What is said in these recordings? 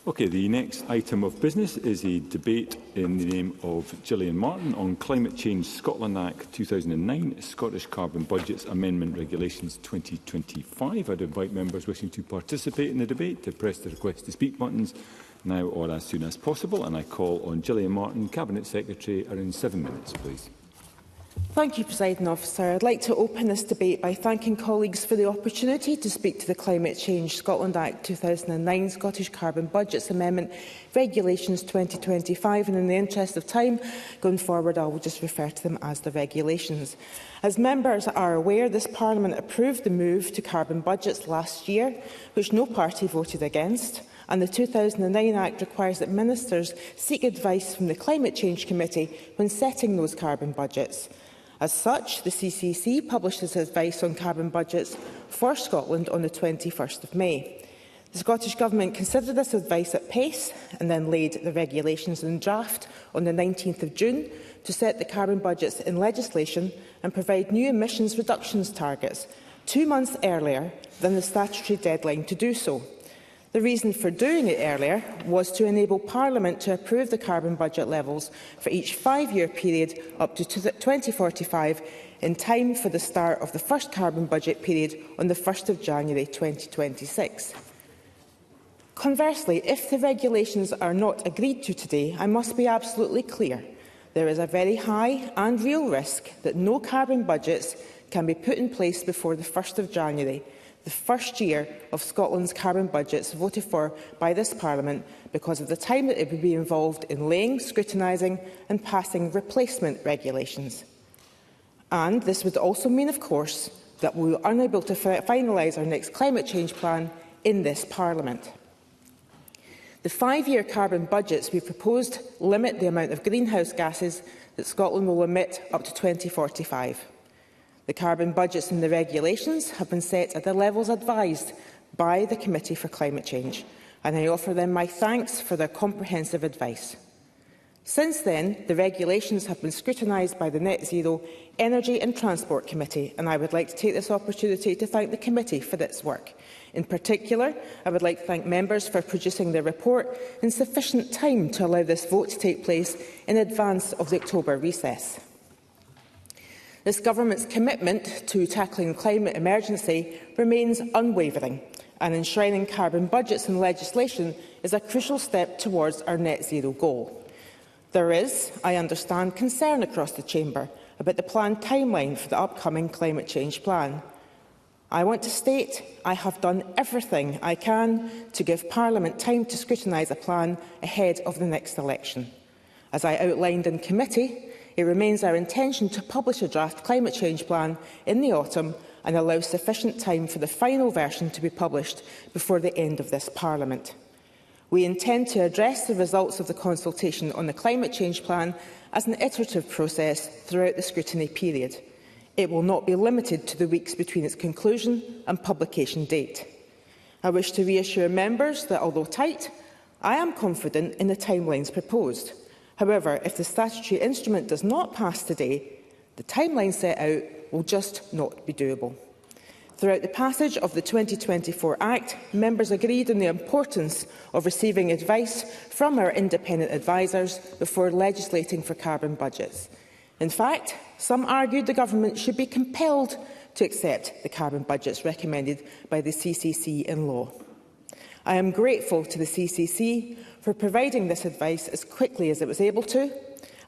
Okay, the next item of business is a debate in the name of Gillian Martin on Climate Change Scotland Act 2009, Scottish Carbon Budgets Amendment Regulations 2025. I'd invite members wishing to participate in the debate to press the request to speak buttons now or as soon as possible. And I call on Gillian Martin, Cabinet Secretary, around 7 minutes, please. Thank you, Presiding Officer. I'd like to open this debate by thanking colleagues for the opportunity to speak to the Climate Change Scotland Act 2009 Scottish Carbon Budgets Amendment Regulations 2025, and in the interest of time going forward I will just refer to them as the regulations. As members are aware, this Parliament approved the move to carbon budgets last year, which no party voted against, and the 2009 Act requires that ministers seek advice from the Climate Change Committee when setting those carbon budgets. As such, the CCC published its advice on carbon budgets for Scotland on the 21st of May. The Scottish Government considered this advice at pace and then laid the regulations in draft on the 19th of June to set the carbon budgets in legislation and provide new emissions reductions targets 2 months earlier than the statutory deadline to do so. The reason for doing it earlier was to enable Parliament to approve the carbon budget levels for each 5-year period up to 2045 in time for the start of the first carbon budget period on the 1st of January 2026. Conversely, if the regulations are not agreed to today, I must be absolutely clear. There is a very high and real risk that no carbon budgets can be put in place before the 1st of January, the first year of Scotland's carbon budgets voted for by this Parliament, because of the time that it would be involved in laying, scrutinising and passing replacement regulations. And this would also mean, of course, that we are unable to finalise our next climate change plan in this Parliament. The 5-year carbon budgets we proposed limit the amount of greenhouse gases that Scotland will emit up to 2045. The carbon budgets in the regulations have been set at the levels advised by the Committee for Climate Change, and I offer them my thanks for their comprehensive advice. Since then, the regulations have been scrutinised by the Net Zero Energy and Transport Committee, and I would like to take this opportunity to thank the committee for its work. In particular, I would like to thank members for producing their report in sufficient time to allow this vote to take place in advance of the October recess. This Government's commitment to tackling the climate emergency remains unwavering, and enshrining carbon budgets in legislation is a crucial step towards our net zero goal. There is, I understand, concern across the Chamber about the planned timeline for the upcoming climate change plan. I want to state I have done everything I can to give Parliament time to scrutinise a plan ahead of the next election. As I outlined in committee, it remains our intention to publish a draft climate change plan in the autumn and allow sufficient time for the final version to be published before the end of this Parliament. We intend to address the results of the consultation on the climate change plan as an iterative process throughout the scrutiny period. It will not be limited to the weeks between its conclusion and publication date. I wish to reassure members that, although tight, I am confident in the timelines proposed. However, if the statutory instrument does not pass today, the timeline set out will just not be doable. Throughout the passage of the 2024 Act, members agreed on the importance of receiving advice from our independent advisers before legislating for carbon budgets. In fact, some argued the Government should be compelled to accept the carbon budgets recommended by the CCC in law. I am grateful to the CCC for providing this advice as quickly as it was able to,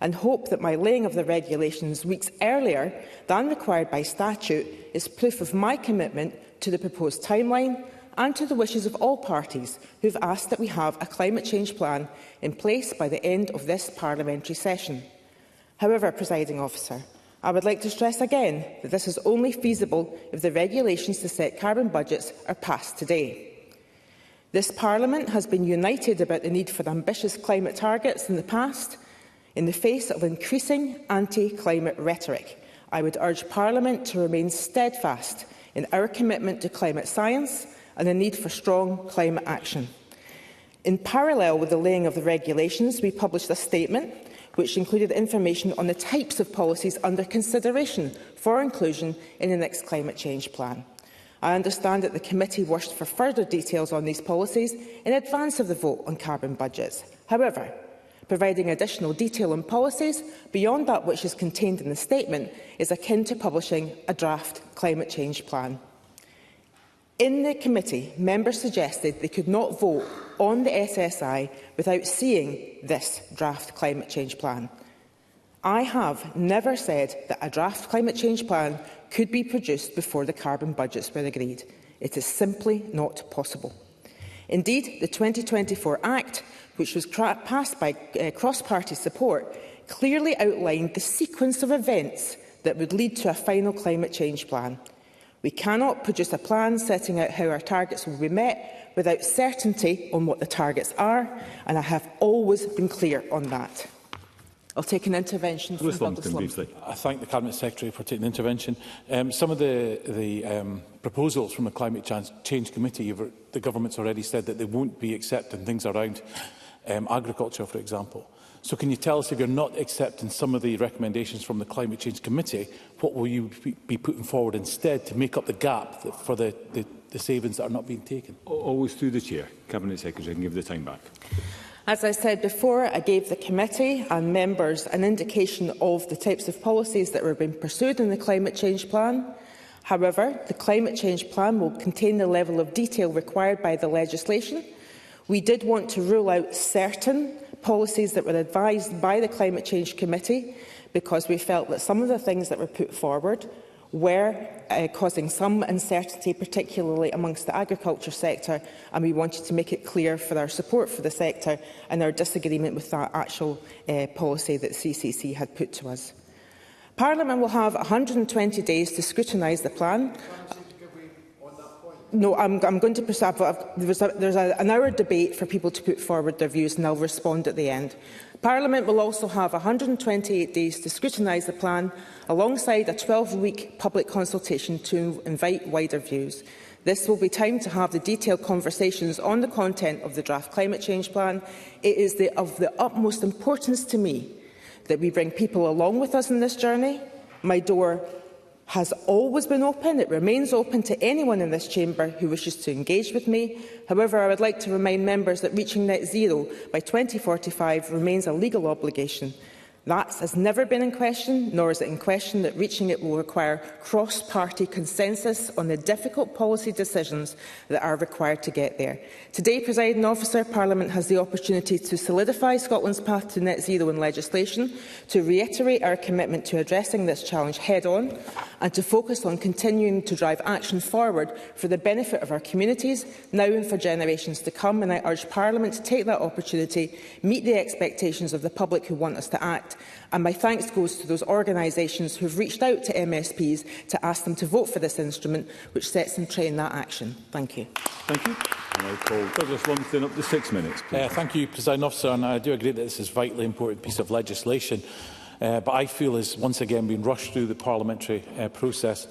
and hope that my laying of the regulations weeks earlier than required by statute is proof of my commitment to the proposed timeline and to the wishes of all parties who have asked that we have a climate change plan in place by the end of this parliamentary session. However, Presiding Officer, I would like to stress again that this is only feasible if the regulations to set carbon budgets are passed today. This Parliament has been united about the need for ambitious climate targets in the past. In the face of increasing anti-climate rhetoric, I would urge Parliament to remain steadfast in our commitment to climate science and the need for strong climate action. In parallel with the laying of the regulations, we published a statement which included information on the types of policies under consideration for inclusion in the next climate change plan. I understand that the committee wished for further details on these policies in advance of the vote on carbon budgets. However, providing additional detail on policies beyond that which is contained in the statement is akin to publishing a draft climate change plan. In the committee, members suggested they could not vote on the SSI without seeing this draft climate change plan. I have never said that a draft climate change plan could be produced before the carbon budgets were agreed. It is simply not possible. Indeed, the 2024 Act, which was passed by cross-party support, clearly outlined the sequence of events that would lead to a final climate change plan. We cannot produce a plan setting out how our targets will be met without certainty on what the targets are, and I have always been clear on that. I'll take an intervention from Douglas Lumsden. I thank the Cabinet Secretary for taking the intervention. Some of the proposals from the Climate Change Committee, the Government's already said that they won't be accepting things around agriculture, for example. So can you tell us, if you're not accepting some of the recommendations from the Climate Change Committee, what will you be putting forward instead to make up the gap for the savings that are not being taken? Always through the Chair. Cabinet Secretary, I can give the time back. As I said before, I gave the committee and members an indication of the types of policies that were being pursued in the climate change plan. However, the climate change plan will contain the level of detail required by the legislation. We did want to rule out certain policies that were advised by the Climate Change Committee because we felt that some of the things that were put forward were causing some uncertainty, particularly amongst the agriculture sector, and we wanted to make it clear for our support for the sector and our disagreement with that actual policy that CCC had put to us. Parliament will have 120 days to scrutinise the plan. No, I'm going to proceed. There's an hour debate for people to put forward their views, and I'll respond at the end. Parliament will also have 128 days to scrutinise the plan, alongside a 12-week public consultation to invite wider views. This will be time to have the detailed conversations on the content of the draft climate change plan. It is of the utmost importance to me that we bring people along with us in this journey. My door has always been open. It remains open to anyone in this chamber who wishes to engage with me. However, I would like to remind members that reaching net zero by 2045 remains a legal obligation. That has never been in question, nor is it in question that reaching it will require cross-party consensus on the difficult policy decisions that are required to get there. Today, Presiding Officer, Parliament has the opportunity to solidify Scotland's path to net zero in legislation, to reiterate our commitment to addressing this challenge head-on, and to focus on continuing to drive action forward for the benefit of our communities, now and for generations to come. And I urge Parliament to take that opportunity, meet the expectations of the public who want us to act, and my thanks goes to those organisations who have reached out to MSPs to ask them to vote for this instrument, which sets in train that action. Thank you. Thank you. And I call Douglas Lumsden up to 6 minutes. Thank you, Presiding Officer, and I do agree that this is a vitally important piece of legislation. But I feel is once again being rushed through the parliamentary process.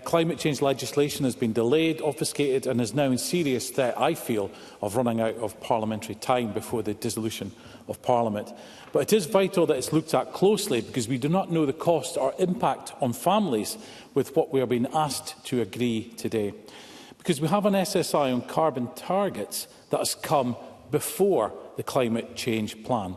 Climate change legislation has been delayed, obfuscated, and is now in serious threat, I feel, of running out of parliamentary time before the dissolution of Parliament. But it is vital that it's looked at closely, because we do not know the cost or impact on families with what we are being asked to agree today. Because we have an SSI on carbon targets that has come before the climate change plan.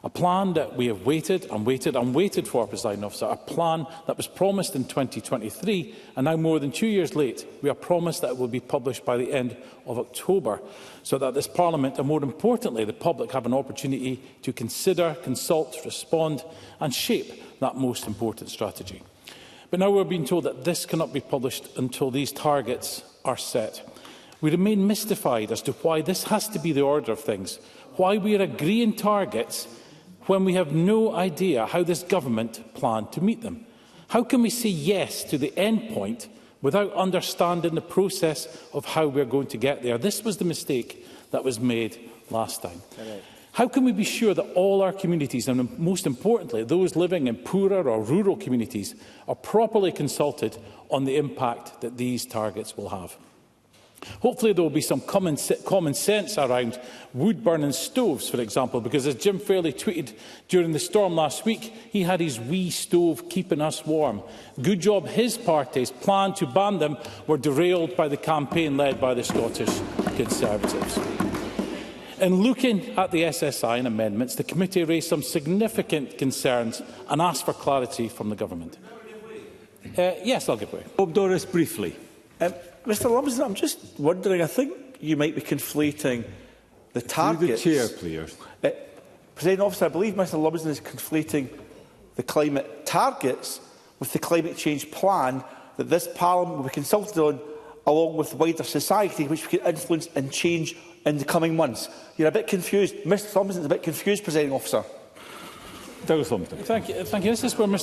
A plan that we have waited and waited and waited for, Presiding Officer, a plan that was promised in 2023, and now more than 2 years late, we are promised that it will be published by the end of October, so that this Parliament, and more importantly the public, have an opportunity to consider, consult, respond and shape that most important strategy. But now we're being told that this cannot be published until these targets are set. We remain mystified as to why this has to be the order of things, why we are agreeing targets when we have no idea how this government planned to meet them. How can we say yes to the end point without understanding the process of how we are going to get there? This was the mistake that was made last time. How can we be sure that all our communities, and most importantly those living in poorer or rural communities, are properly consulted on the impact that these targets will have? Hopefully there will be some common sense around wood-burning stoves, for example, because as Jim Fairley tweeted during the storm last week, he had his wee stove keeping us warm. Good job his party's plan to ban them were derailed by the campaign led by the Scottish Conservatives. In looking at the SSI and amendments, the committee raised some significant concerns and asked for clarity from the government. Yes, I'll give way. Bob Doris, briefly. Mr Lumsden, I'm just wondering, I think you might be conflating the targets. Through the chair, please. Presiding Officer, I believe Mr Lumsden is conflating the climate targets with the climate change plan that this Parliament will be consulted on, along with wider society, which we can influence and change in the coming months. You're a bit confused. Mr Lumsden is a bit confused, Presiding Officer. Douglas Lumsden. Thank you. This is where I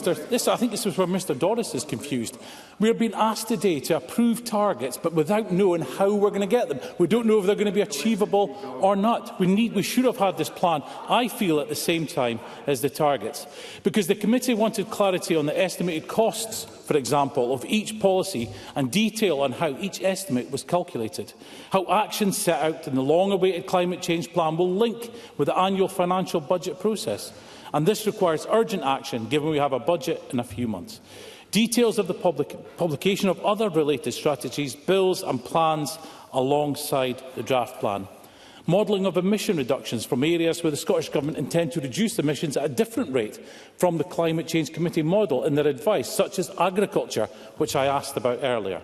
think this is where Mr Doris is confused. We are being asked today to approve targets, but without knowing how we're going to get them. We don't know if they're going to be achievable or not. We should have had this plan, I feel, at the same time as the targets, because the committee wanted clarity on the estimated costs, for example, of each policy and detail on how each estimate was calculated, how actions set out in the long-awaited climate change plan will link with the annual financial budget process. And this requires urgent action, given we have a budget in a few months. Details of the publication of other related strategies, bills and plans alongside the draft plan. Modelling of emission reductions from areas where the Scottish Government intend to reduce emissions at a different rate from the Climate Change Committee model in their advice, such as agriculture, which I asked about earlier.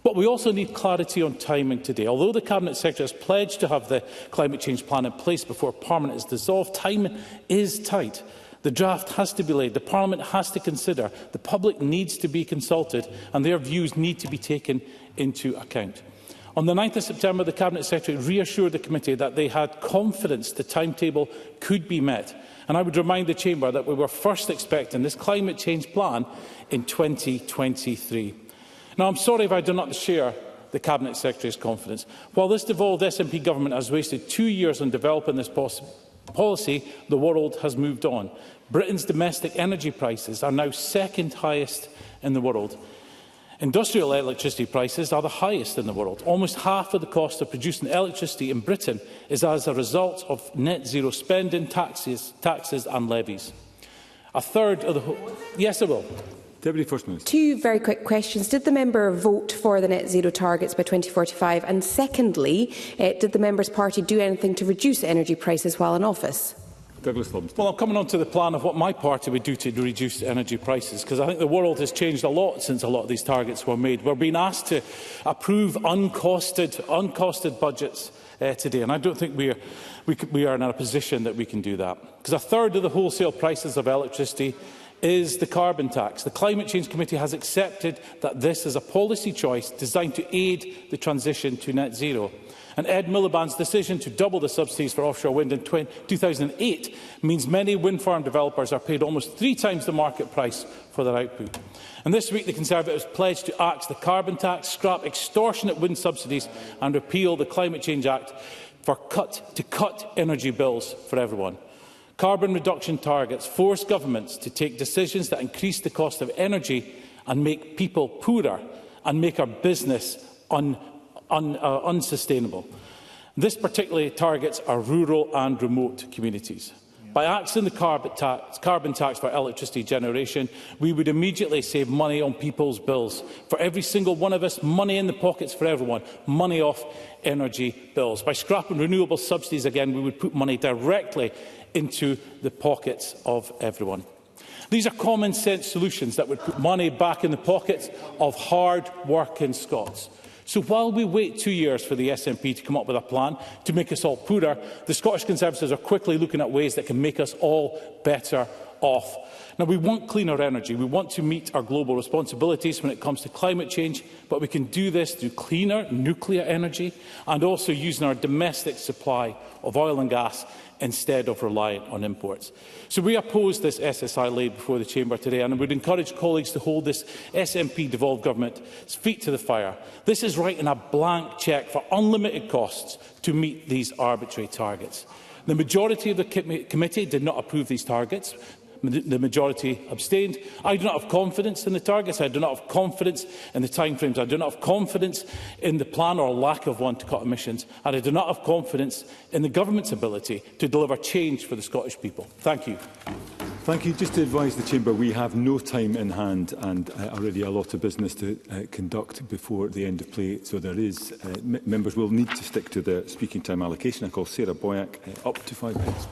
But we also need clarity on timing today. Although the Cabinet Secretary has pledged to have the climate change plan in place before Parliament is dissolved, time is tight. The draft has to be laid. The Parliament has to consider. The public needs to be consulted, and their views need to be taken into account. On the 9th of September, the Cabinet Secretary reassured the committee that they had confidence the timetable could be met. And I would remind the Chamber that we were first expecting this climate change plan in 2023. Now, I'm sorry if I do not share the Cabinet Secretary's confidence. While this devolved SNP government has wasted 2 years on developing this policy, the world has moved on. Britain's domestic energy prices are now second highest in the world. Industrial electricity prices are the highest in the world. Almost half of the cost of producing electricity in Britain is as a result of net zero spending, taxes and levies. A third of the... Yes, I will. Deputy First Minister. Two very quick questions. Did the member vote for the net zero targets by 2045? And secondly, did the member's party do anything to reduce energy prices while in office? Douglas Lumsden. Well, I'm coming on to the plan of what my party would do to reduce energy prices, because I think the world has changed a lot since a lot of these targets were made. We're being asked to approve uncosted budgets today, and I don't think we are in a position that we can do that, because a third of the wholesale prices of electricity is the carbon tax. The Climate Change Committee has accepted that this is a policy choice designed to aid the transition to net zero. And Ed Miliband's decision to double the subsidies for offshore wind in 2008 means many wind farm developers are paid almost 3 times the market price for their output. And this week the Conservatives pledged to axe the carbon tax, scrap extortionate wind subsidies and repeal the Climate Change Act to cut energy bills for everyone. Carbon reduction targets force governments to take decisions that increase the cost of energy and make people poorer and make our business unsustainable. This particularly targets our rural and remote communities. By axing the carbon tax for electricity generation, we would immediately save money on people's bills. For every single one of us, money in the pockets for everyone, money off energy bills. By scrapping renewable subsidies again, we would put money directly into the pockets of everyone. These are common sense solutions that would put money back in the pockets of hard-working Scots. So while we wait 2 years for the SNP to come up with a plan to make us all poorer, the Scottish Conservatives are quickly looking at ways that can make us all better off. Now, we want cleaner energy. We want to meet our global responsibilities when it comes to climate change, but we can do this through cleaner nuclear energy and also using our domestic supply of oil and gas instead of relying on imports. So we oppose this SSI laid before the Chamber today, and I would encourage colleagues to hold this SNP-devolved government's feet to the fire. This is writing a blank cheque for unlimited costs to meet these arbitrary targets. The majority of the committee did not approve these targets, The majority abstained. I do not have confidence in the targets. I do not have confidence in the timeframes. I do not have confidence in the plan or lack of one to cut emissions. And I do not have confidence in the government's ability to deliver change for the Scottish people. Thank you. Thank you. Just to advise the Chamber, we have no time in hand and already a lot of business to conduct before the end of play. So there is, members will need to stick to the speaking time allocation. I call Sarah Boyack up to 5 minutes.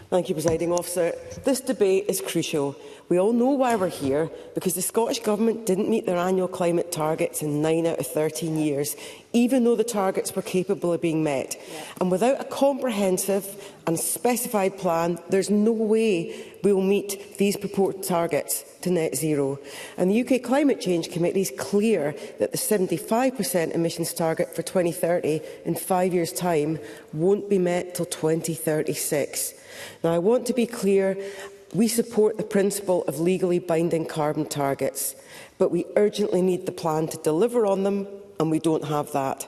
Thank you, Presiding Officer. This debate is crucial. We all know why we're here, because the Scottish Government didn't meet their annual climate targets in 9 out of 13 years, even though the targets were capable of being met. And without a comprehensive and specified plan, there's no way we will meet these purported targets to net zero. And the UK Climate Change Committee is clear that the 75% emissions target for 2030 in 5 years' time won't be met till 2036. Now, I want to be clear. We support the principle of legally binding carbon targets, but we urgently need the plan to deliver on them, and we don't have that.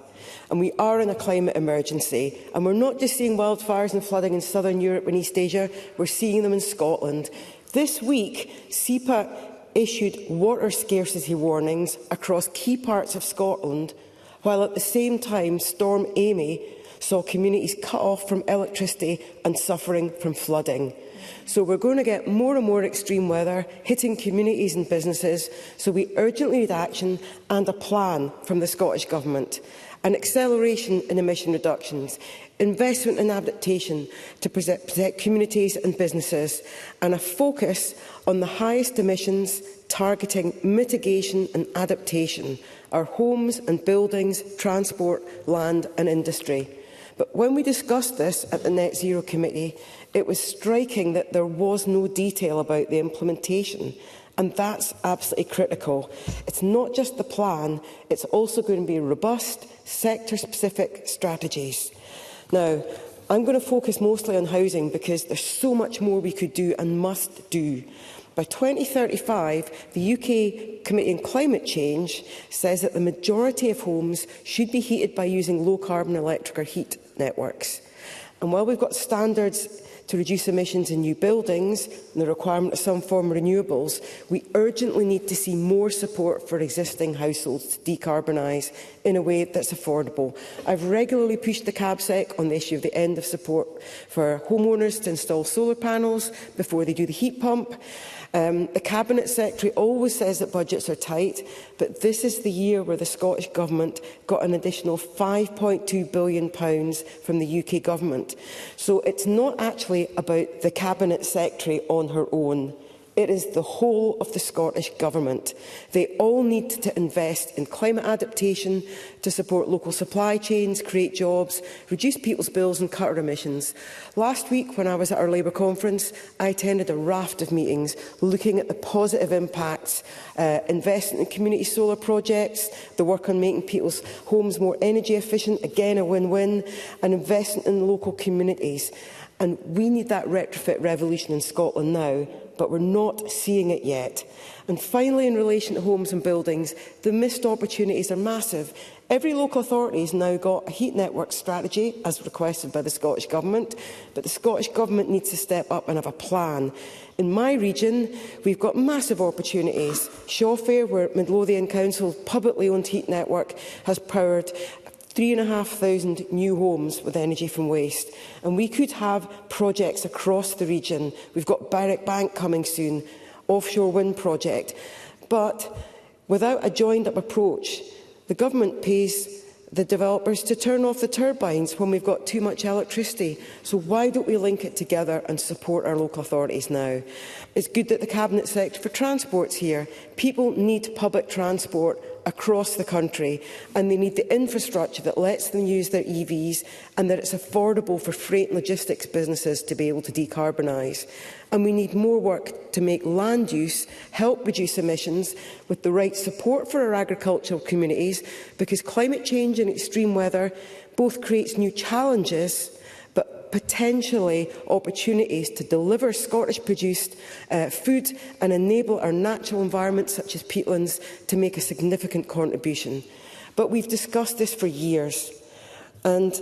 And we are in a climate emergency, and we're not just seeing wildfires and flooding in southern Europe and East Asia, we're seeing them in Scotland. This week, SEPA issued water scarcity warnings across key parts of Scotland, while at the same time Storm Amy saw communities cut off from electricity and suffering from flooding. So we're going to get more and more extreme weather hitting communities and businesses, so we urgently need action and a plan from the Scottish Government. An acceleration in emission reductions, investment in adaptation to protect communities and businesses, and a focus on the highest emissions, targeting mitigation and adaptation, our homes and buildings, transport, land and industry. But when we discussed this at the Net Zero Committee, it was striking that there was no detail about the implementation. And that's absolutely critical. It's not just the plan, it's also going to be robust, sector-specific strategies. Now, I'm going to focus mostly on housing because there's so much more we could do and must do. By 2035, the UK Committee on Climate Change says that the majority of homes should be heated by using low-carbon electric or heat networks. And while we've got standards to reduce emissions in new buildings and the requirement of some form of renewables, we urgently need to see more support for existing households to decarbonise in a way that's affordable. I've regularly pushed the CABSEC on the issue of the end of support for homeowners to install solar panels before they do the heat pump. The Cabinet Secretary always says that budgets are tight, but this is the year where the Scottish Government got an additional £5.2 billion from the UK Government. So it's not actually about the Cabinet Secretary on her own. It is the whole of the Scottish Government. They all need to invest in climate adaptation to support local supply chains, create jobs, reduce people's bills and cut our emissions. Last week, when I was at our Labour conference, I attended a raft of meetings looking at the positive impacts, investment in community solar projects, the work on making people's homes more energy efficient, again a win-win, and investment in local communities. And we need that retrofit revolution in Scotland now, but we're not seeing it yet. And finally, in relation to homes and buildings, the missed opportunities are massive. Every local authority has now got a heat network strategy, as requested by the Scottish Government, but the Scottish Government needs to step up and have a plan. In my region, we've got massive opportunities. Shawfair, where Midlothian Council's publicly owned heat network has powered 3,500 new homes with energy from waste. And we could have projects across the region. We've got Barrack Bank coming soon, offshore wind project. But without a joined-up approach, the government pays the developers to turn off the turbines when we've got too much electricity. So why don't we link it together and support our local authorities now? It's good that the Cabinet Secretary for Transport's here. People need public transport across the country, and they need the infrastructure that lets them use their EVs and that it's affordable for freight and logistics businesses to be able to decarbonise. And we need more work to make land use help reduce emissions with the right support for our agricultural communities, because climate change and extreme weather both creates new challenges but potentially opportunities to deliver Scottish-produced food and enable our natural environments, such as peatlands, to make a significant contribution. But we've discussed this for years, and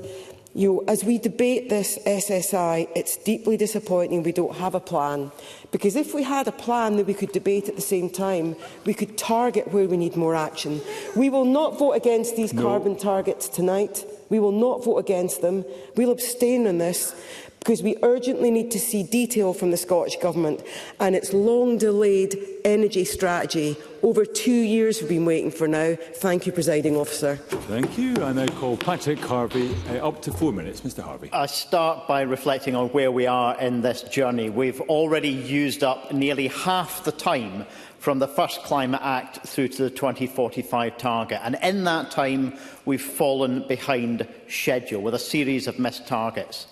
As we debate this SSI, it's deeply disappointing we don't have a plan. Because if we had a plan that we could debate at the same time, we could target where we need more action. We will not vote against these carbon targets tonight. We will not vote against them. We'll abstain on this because we urgently need to see detail from the Scottish Government and its long-delayed energy strategy. Over 2 years we've been waiting for now. Thank you, Presiding Officer. Thank you. I now call Patrick Harvey. Up to 4 minutes. Mr Harvey. I start by reflecting on where we are in this journey. We've already used up nearly half the time from the first Climate Act through to the 2045 target. And in that time, we've fallen behind schedule with a series of missed targets.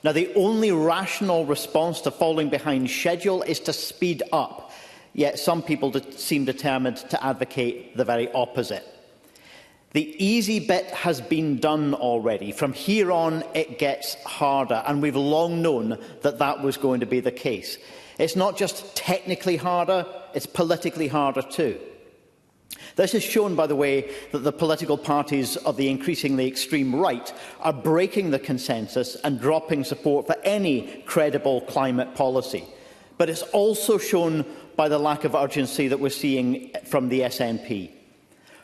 Now, the only rational response to falling behind schedule is to speed up, yet some people seem determined to advocate the very opposite. The easy bit has been done already. From here on, it gets harder, and we've long known that that was going to be the case. It's not just technically harder, it's politically harder too. This is shown by the way that the political parties of the increasingly extreme right are breaking the consensus and dropping support for any credible climate policy. But it's also shown by the lack of urgency that we're seeing from the SNP.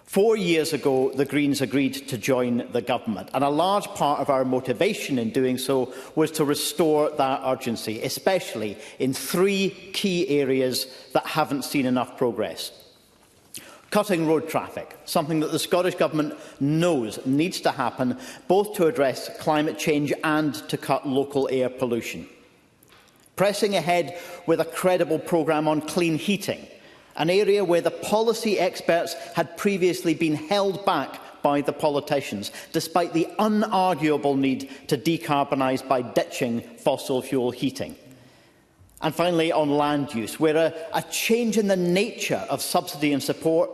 4 years ago, the Greens agreed to join the government, and a large part of our motivation in doing so was to restore that urgency, especially in 3 key areas that haven't seen enough progress. Cutting road traffic, something that the Scottish Government knows needs to happen, both to address climate change and to cut local air pollution. Pressing ahead with a credible programme on clean heating, an area where the policy experts had previously been held back by the politicians, despite the unarguable need to decarbonise by ditching fossil fuel heating. And finally, on land use, where a change in the nature of subsidy and support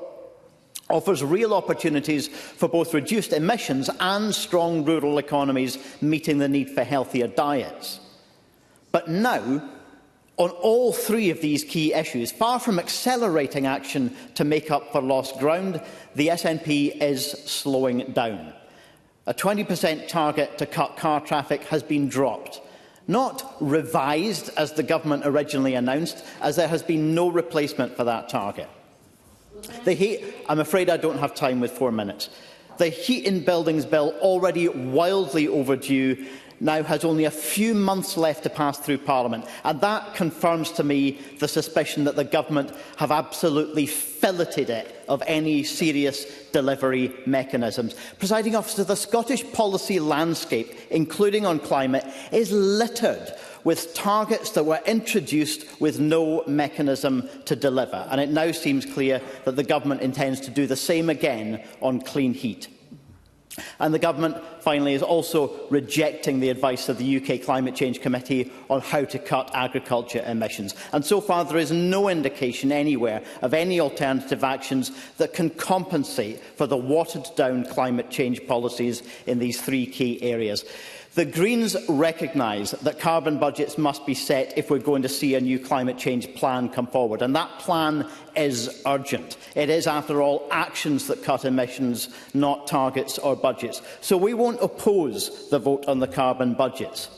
offers real opportunities for both reduced emissions and strong rural economies meeting the need for healthier diets. But now, on all 3 of these key issues, far from accelerating action to make up for lost ground, the SNP is slowing down. A 20% target to cut car traffic has been dropped. Not revised, as the government originally announced, as there has been no replacement for that target. I'm afraid I don't have time with 4 minutes. The Heat in Buildings Bill, already wildly overdue, now has only a few months left to pass through Parliament, and that confirms to me the suspicion that the government have absolutely filleted it of any serious delivery mechanisms. Presiding Officer, the Scottish policy landscape, including on climate, is littered with targets that were introduced with no mechanism to deliver, and it now seems clear that the government intends to do the same again on clean heat. And the government, finally, is also rejecting the advice of the UK Climate Change Committee on how to cut agriculture emissions. And so far, there is no indication anywhere of any alternative actions that can compensate for the watered-down climate change policies in these 3 key areas. The Greens recognise that carbon budgets must be set if we're going to see a new climate change plan come forward, and that plan is urgent. It is, after all, actions that cut emissions, not targets or budgets. So we won't oppose the vote on the carbon budgets.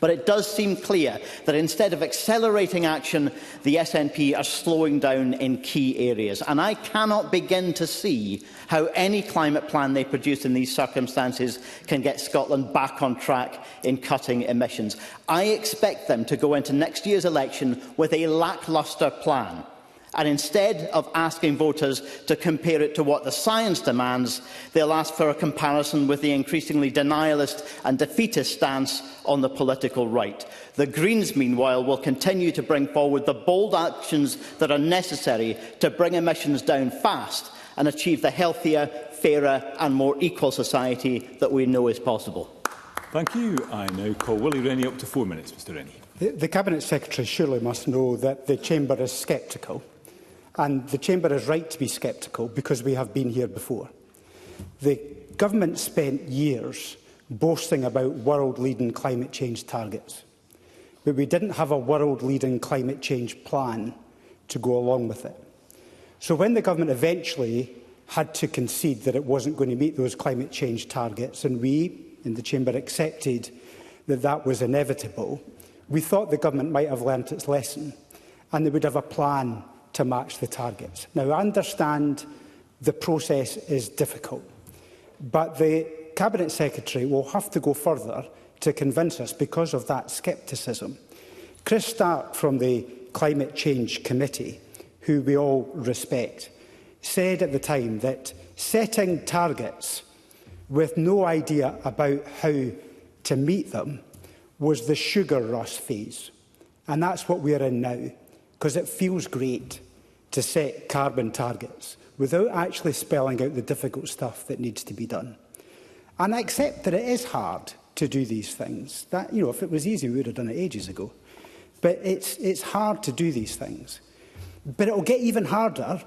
But it does seem clear that instead of accelerating action, the SNP are slowing down in key areas. And I cannot begin to see how any climate plan they produce in these circumstances can get Scotland back on track in cutting emissions. I expect them to go into next year's election with a lacklustre plan. And instead of asking voters to compare it to what the science demands, they'll ask for a comparison with the increasingly denialist and defeatist stance on the political right. The Greens, meanwhile, will continue to bring forward the bold actions that are necessary to bring emissions down fast and achieve the healthier, fairer and more equal society that we know is possible. Thank you. I now call Willie Rennie. Up to 4 minutes. Mr Rennie. The Cabinet Secretary surely must know that the Chamber is sceptical. And the Chamber is right to be sceptical because we have been here before. The Government spent years boasting about world-leading climate change targets, but we didn't have a world-leading climate change plan to go along with it. So when the Government eventually had to concede that it wasn't going to meet those climate change targets, and we and the Chamber accepted that that was inevitable, we thought the government might have learnt its lesson and they would have a plan to match the targets. Now, I understand the process is difficult, but the Cabinet Secretary will have to go further to convince us because of that scepticism. Chris Stark from the Climate Change Committee, who we all respect, said at the time that setting targets with no idea about how to meet them was the sugar rush phase. And that's what we are in now, because it feels great to set carbon targets without actually spelling out the difficult stuff that needs to be done. And I accept that it is hard to do these things. That, you know, if it was easy, we would have done it ages ago. But it's hard to do these things. But it will get even harder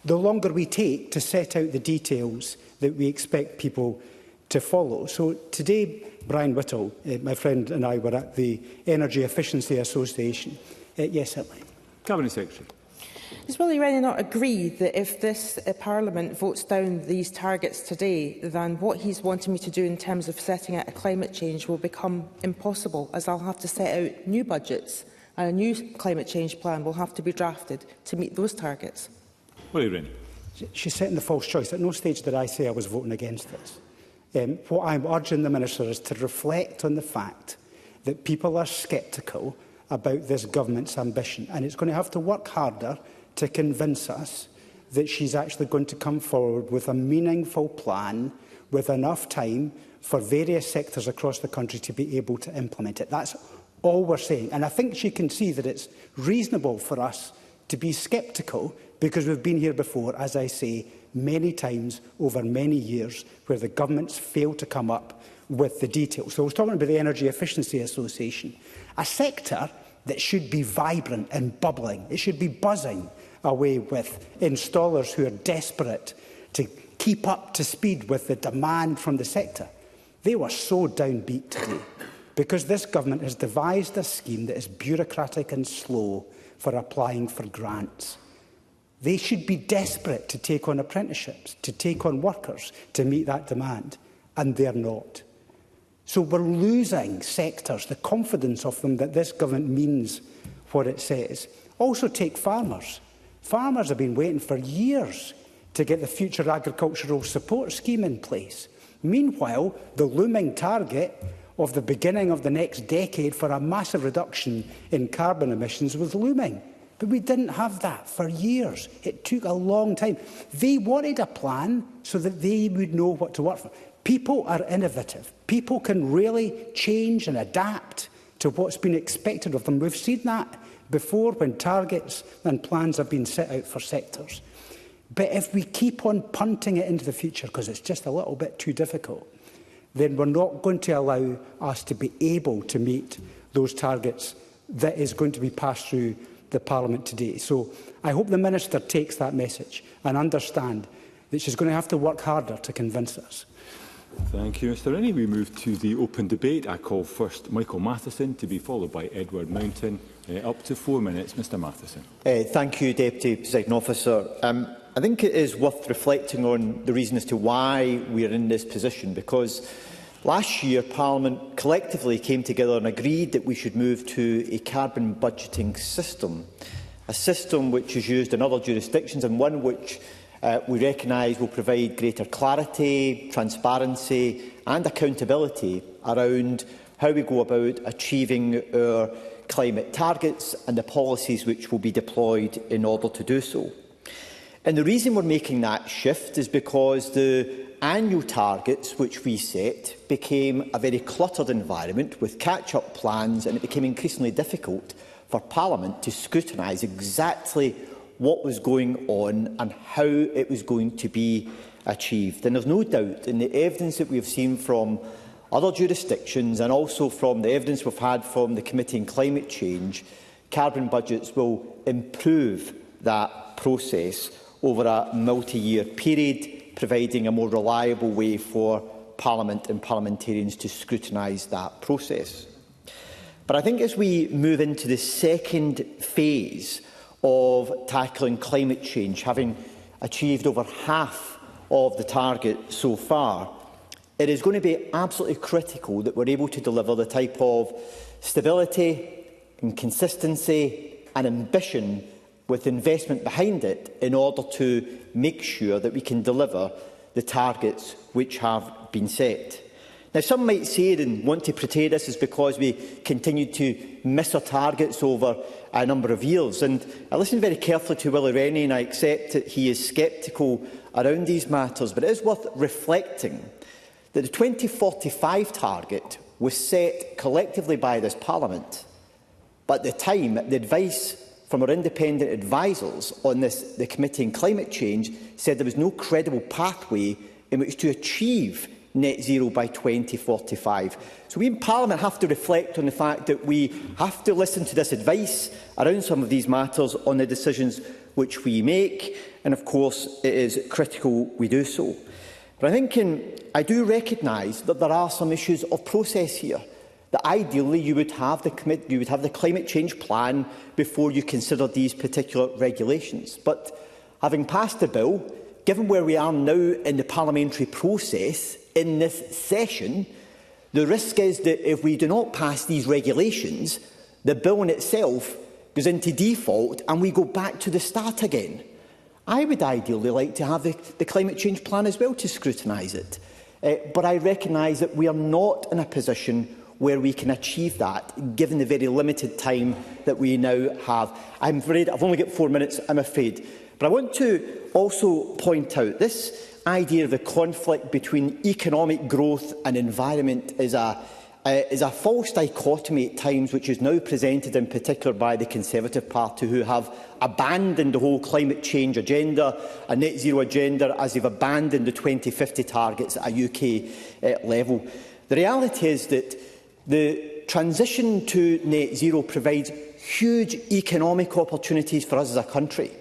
the longer we take to set out the details that we expect people to follow. So today, Brian Whittle, my friend, and I were at the Energy Efficiency Association. Yes, certainly. Cabinet Secretary. Does Willie Rennie not agree that if this Parliament votes down these targets today, then what he's wanting me to do in terms of setting out a climate change will become impossible, as I'll have to set out new budgets and a new climate change plan will have to be drafted to meet those targets? Willie Rennie. She's setting the false choice. At no stage did I say I was voting against this. What I'm urging the Minister is to reflect on the fact that people are sceptical about this government's ambition, and it's going to have to work harder to convince us that she's actually going to come forward with a meaningful plan with enough time for various sectors across the country to be able to implement it. That's all we're saying. And I think she can see that it's reasonable for us to be sceptical because we've been here before, as I say, many times over many years where the governments failed to come up with the details. So I was talking about the Energy Efficiency Association, a sector that should be vibrant and bubbling. It should be buzzing away with installers who are desperate to keep up to speed with the demand from the sector. They were so downbeat today because this government has devised a scheme that is bureaucratic and slow for applying for grants. They should be desperate to take on apprenticeships, to take on workers to meet that demand, and they're not. So we're losing sectors, the confidence of them that this government means what it says. Also take farmers. Farmers have been waiting for years to get the Future Agricultural Support Scheme in place. Meanwhile, the looming target of the beginning of the next decade for a massive reduction in carbon emissions was looming. But we didn't have that for years. It took a long time. They wanted a plan so that they would know what to work for. People are innovative. People can really change and adapt to what's been expected of them. We've seen that before when targets and plans have been set out for sectors. But if we keep on punting it into the future, because it's just a little bit too difficult, then we're not going to allow us to be able to meet those targets that is going to be passed through the Parliament today. So I hope the Minister takes that message and understands that she's going to have to work harder to convince us. Thank you, Mr Rennie. We move to the open debate. I call first Michael Matheson to be followed by Edward Mountain. Up to 4 minutes, Mr Matheson. Thank you, Deputy Presiding Officer. I think it is worth reflecting on the reason as to why we are in this position, because last year Parliament collectively came together and agreed that we should move to a carbon budgeting system, a system which is used in other jurisdictions and one which we recognise will provide greater clarity, transparency and accountability around how we go about achieving our climate targets and the policies which will be deployed in order to do so. And the reason we're making that shift is because the annual targets which we set became a very cluttered environment with catch-up plans, and it became increasingly difficult for Parliament to scrutinise exactly what was going on and how it was going to be achieved. And there's no doubt in the evidence that we have seen from other jurisdictions and also from the evidence we've had from the Committee on Climate Change, carbon budgets will improve that process over a multi-year period, providing a more reliable way for Parliament and parliamentarians to scrutinise that process. But I think as we move into the second phase of tackling climate change, having achieved over half of the target so far, It is going to be absolutely critical that we're able to deliver the type of stability and consistency and ambition with investment behind it in order to make sure that we can deliver the targets which have been set. Now, some might say and want to portray this as because we continue to miss our targets over a number of years. And I listened very carefully to Willie Rennie, and I accept that he is sceptical around these matters. But it is worth reflecting that the 2045 target was set collectively by this Parliament. But at the time, the advice from our independent advisers on the Committee on Climate Change said there was no credible pathway in which to achieve net zero by 2045. So we in Parliament have to reflect on the fact that we have to listen to this advice around some of these matters on the decisions which we make, and of course it is critical we do so. But I do recognise that there are some issues of process here, that ideally you would have the climate change plan before you consider these particular regulations. But having passed the bill, given where we are now in the parliamentary process in this session, the risk is that if we do not pass these regulations, the bill in itself goes into default and we go back to the start again. I would ideally like to have the climate change plan as well to scrutinise it. But I recognise that we are not in a position where we can achieve that, given the very limited time that we now have. I'm afraid I've only got 4 minutes, I'm afraid. But I want to also point out this idea of the conflict between economic growth and environment is a false dichotomy at times, which is now presented in particular by the Conservative Party, who have abandoned the whole climate change agenda, a net zero agenda, as they've abandoned the 2050 targets at a UK level. The reality is that the transition to net zero provides huge economic opportunities for us as a country.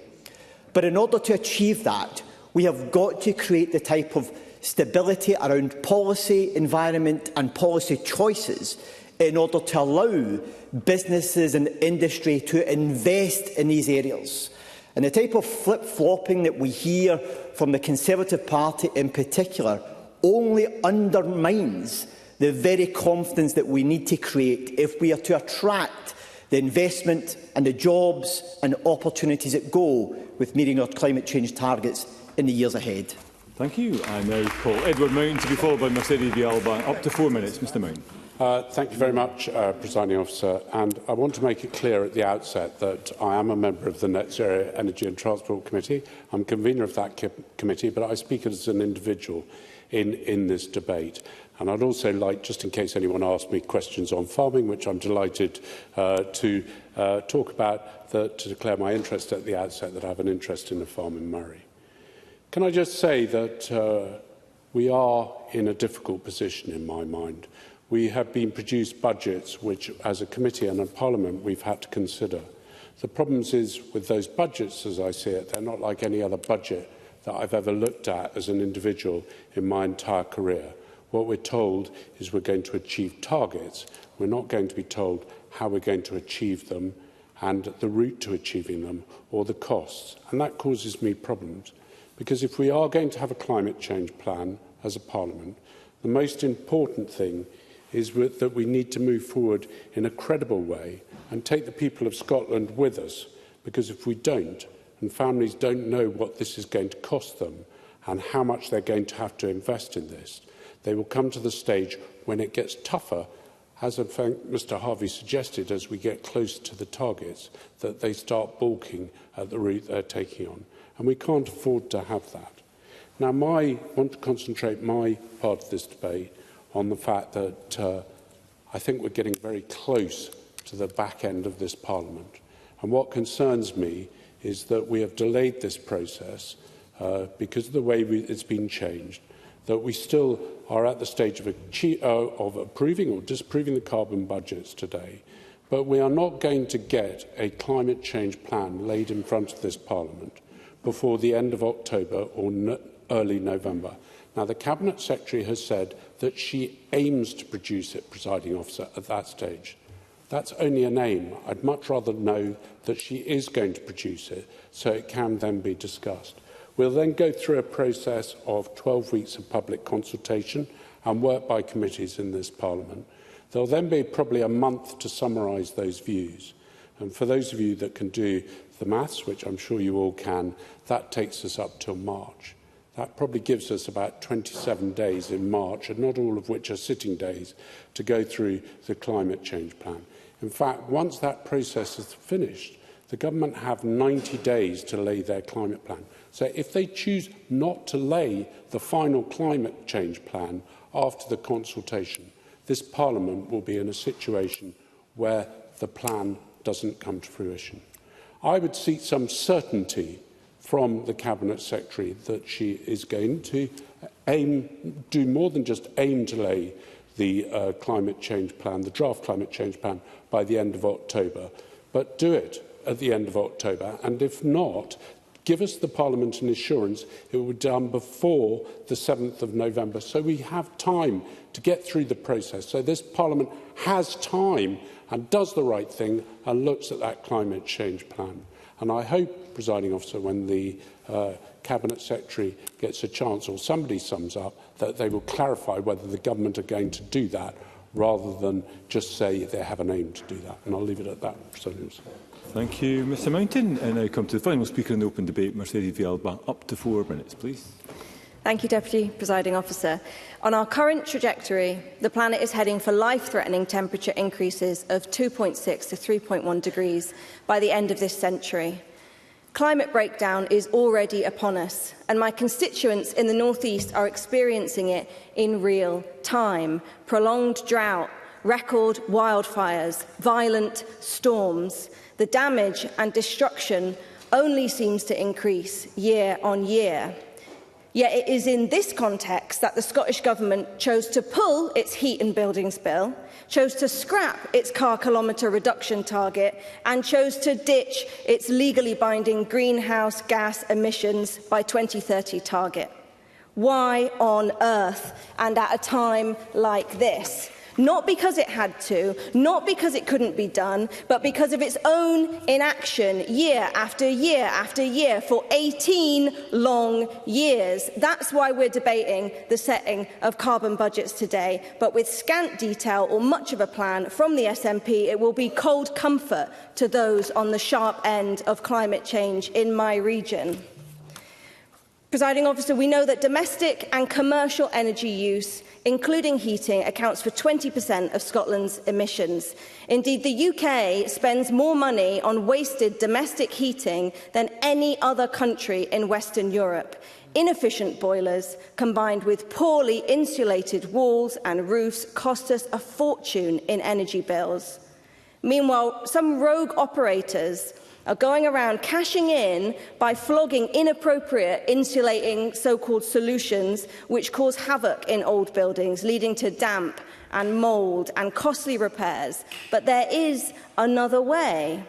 But in order to achieve that, we have got to create the type of stability around policy, environment and policy choices in order to allow businesses and industry to invest in these areas. And the type of flip-flopping that we hear from the Conservative Party in particular only undermines the very confidence that we need to create if we are to attract the investment and the jobs and opportunities that go with meeting our climate change targets in the years ahead. Thank you. I now call Edward Mount to be followed by Mercedes de Alba. Up to 4 minutes, Mr Mount. Thank you very much, Presiding Officer. And I want to make it clear at the outset that I am a member of the Net Zero Energy and Transport Committee. I'm convener of that committee, but I speak as an individual in this debate. And I'd also like, just in case anyone asks me questions on farming, which I'm delighted to talk about, to declare my interest at the outset that I have an interest in the farm in Murray. Can I just say that we are in a difficult position in my mind. We have been produced budgets which, as a committee and a parliament, we've had to consider. The problems is with those budgets, as I see it, they're not like any other budget that I've ever looked at as an individual in my entire career. What we're told is we're going to achieve targets. We're not going to be told how we're going to achieve them and the route to achieving them or the costs. And that causes me problems. Because if we are going to have a climate change plan as a parliament, the most important thing is that we need to move forward in a credible way and take the people of Scotland with us. Because if we don't, and families don't know what this is going to cost them and how much they're going to have to invest in this, they will come to the stage when it gets tougher, as in fact Mr Harvey suggested, as we get closer to the targets, that they start balking at the route they're taking on. And we can't afford to have that. Now, I want to concentrate my part of this debate on the fact that I think we're getting very close to the back end of this Parliament. And what concerns me is that we have delayed this process because of the way it's been changed, that we still are at the stage of approving or disapproving the carbon budgets today, but we are not going to get a climate change plan laid in front of this Parliament before the end of October or early November. Now, the Cabinet Secretary has said that she aims to produce it, Presiding Officer, at that stage. That's only an aim. I'd much rather know that she is going to produce it so it can then be discussed. We'll then go through a process of 12 weeks of public consultation, and work by committees in this Parliament. There will then be probably a month to summarise those views. And for those of you that can do the maths, which I'm sure you all can, that takes us up till March. That probably gives us about 27 days in March, and not all of which are sitting days, to go through the climate change plan. In fact, once that process is finished, the government have 90 days to lay their climate plan. So if they choose not to lay the final climate change plan after the consultation, this Parliament will be in a situation where the plan doesn't come to fruition. I would seek some certainty from the Cabinet Secretary that she is going to do more than just aim to lay the climate change plan, the draft climate change plan, by the end of October, but do it at the end of October, and if not, give us the Parliament an assurance it will be done before the 7th of November, so we have time to get through the process, so this Parliament has time and does the right thing and looks at that climate change plan. And I hope, Presiding Officer, when the Cabinet Secretary gets a chance or somebody sums up, that they will clarify whether the government are going to do that rather than just say they have an aim to do that. And I'll leave it at that, Presiding Officer. Thank you, Mr Mountain. And now come to the final speaker in the open debate, Mercedes Villalba. Up to 4 minutes, please. Thank you, Deputy Presiding Officer. On our current trajectory, the planet is heading for life-threatening temperature increases of 2.6 to 3.1 degrees by the end of this century. Climate breakdown is already upon us, and my constituents in the North East are experiencing it in real time. Prolonged drought, record wildfires, violent storms. The damage and destruction only seems to increase year on year. Yet it is in this context that the Scottish Government chose to pull its heat and buildings bill, chose to scrap its car kilometre reduction target and chose to ditch its legally binding greenhouse gas emissions by 2030 target. Why on earth, and at a time like this? Not because it had to, not because it couldn't be done, but because of its own inaction year after year after year for 18 long years. That's why we're debating the setting of carbon budgets today. But with scant detail or much of a plan from the SNP, it will be cold comfort to those on the sharp end of climate change in my region. Presiding Officer, we know that domestic and commercial energy use, including heating, accounts for 20% of Scotland's emissions. Indeed, the UK spends more money on wasted domestic heating than any other country in Western Europe. Inefficient boilers, combined with poorly insulated walls and roofs, cost us a fortune in energy bills. Meanwhile, some rogue operators are going around cashing in by flogging inappropriate insulating so-called solutions which cause havoc in old buildings, leading to damp and mould and costly repairs. But there is another way.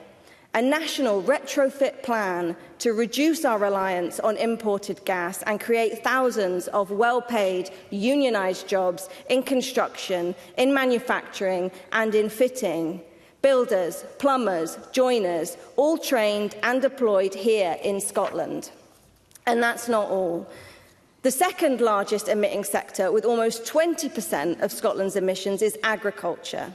A national retrofit plan to reduce our reliance on imported gas and create thousands of well-paid, unionised jobs in construction, in manufacturing and in fitting. Builders, plumbers, joiners, all trained and deployed here in Scotland. And that's not all. The second largest emitting sector, with almost 20% of Scotland's emissions, is agriculture.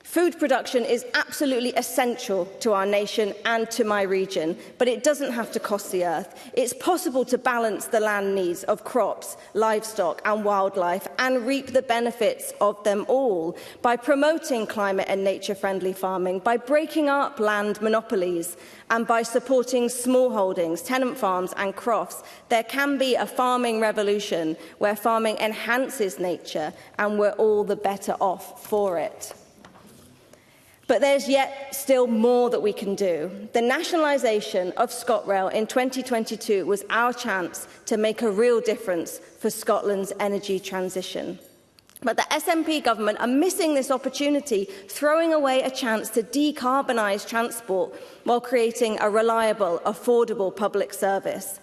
Food production is absolutely essential to our nation and to my region, but it doesn't have to cost the earth. It's possible to balance the land needs of crops, livestock and wildlife and reap the benefits of them all by promoting climate and nature-friendly farming, by breaking up land monopolies and by supporting smallholdings, tenant farms and crofts. There can be a farming revolution where farming enhances nature and we're all the better off for it. But there's yet still more that we can do. The nationalisation of ScotRail in 2022 was our chance to make a real difference for Scotland's energy transition. But the SNP government are missing this opportunity, throwing away a chance to decarbonise transport while creating a reliable, affordable public service.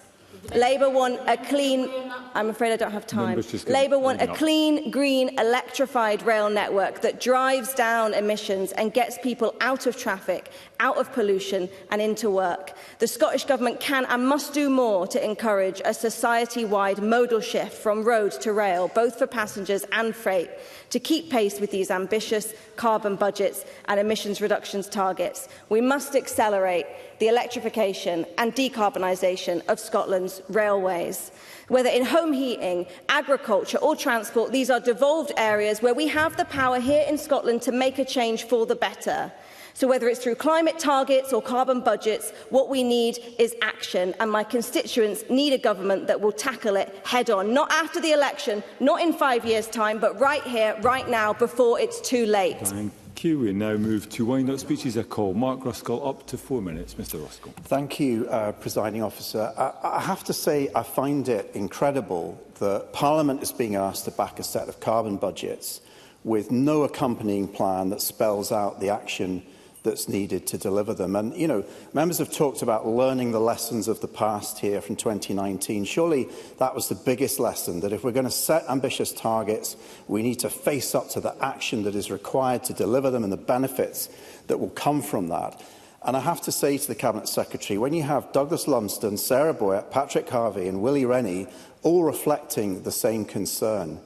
Labour want a clean... I'm afraid I don't have time. Labour want a clean, green, electrified rail network that drives down emissions and gets people out of traffic, out of pollution and into work. The Scottish Government can and must do more to encourage a society-wide modal shift from road to rail, both for passengers and freight, to keep pace with these ambitious carbon budgets and emissions reductions targets. We must accelerate the electrification and decarbonisation of Scotland's railways. Whether in home heating, agriculture or transport, these are devolved areas where we have the power here in Scotland to make a change for the better. So whether it's through climate targets or carbon budgets, what we need is action, and my constituents need a government that will tackle it head-on, not after the election, not in 5 years' time, but right here, right now, before it's too late. Thank you. We now move to wind-up speeches. I call Mark Ruskell up to 4 minutes. Mr Ruskell. Thank you, Presiding Officer. I have to say I find it incredible that Parliament is being asked to back a set of carbon budgets with no accompanying plan that spells out the action that's needed to deliver them. And, you know, members have talked about learning the lessons of the past here from 2019. Surely that was the biggest lesson, that if we're going to set ambitious targets, we need to face up to the action that is required to deliver them and the benefits that will come from that. And I have to say to the Cabinet Secretary, when you have Douglas Lumsden, Sarah Boyack, Patrick Harvey and Willie Rennie all reflecting the same concern,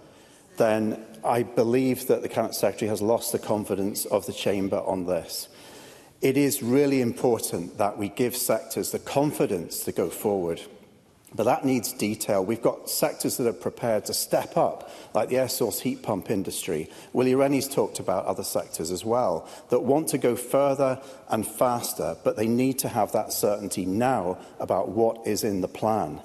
then I believe that the Cabinet Secretary has lost the confidence of the Chamber on this. It is really important that we give sectors the confidence to go forward, but that needs detail. We've got sectors that are prepared to step up, like the air source heat pump industry. Willie Rennie's talked about other sectors as well, that want to go further and faster, but they need to have that certainty now about what is in the plan.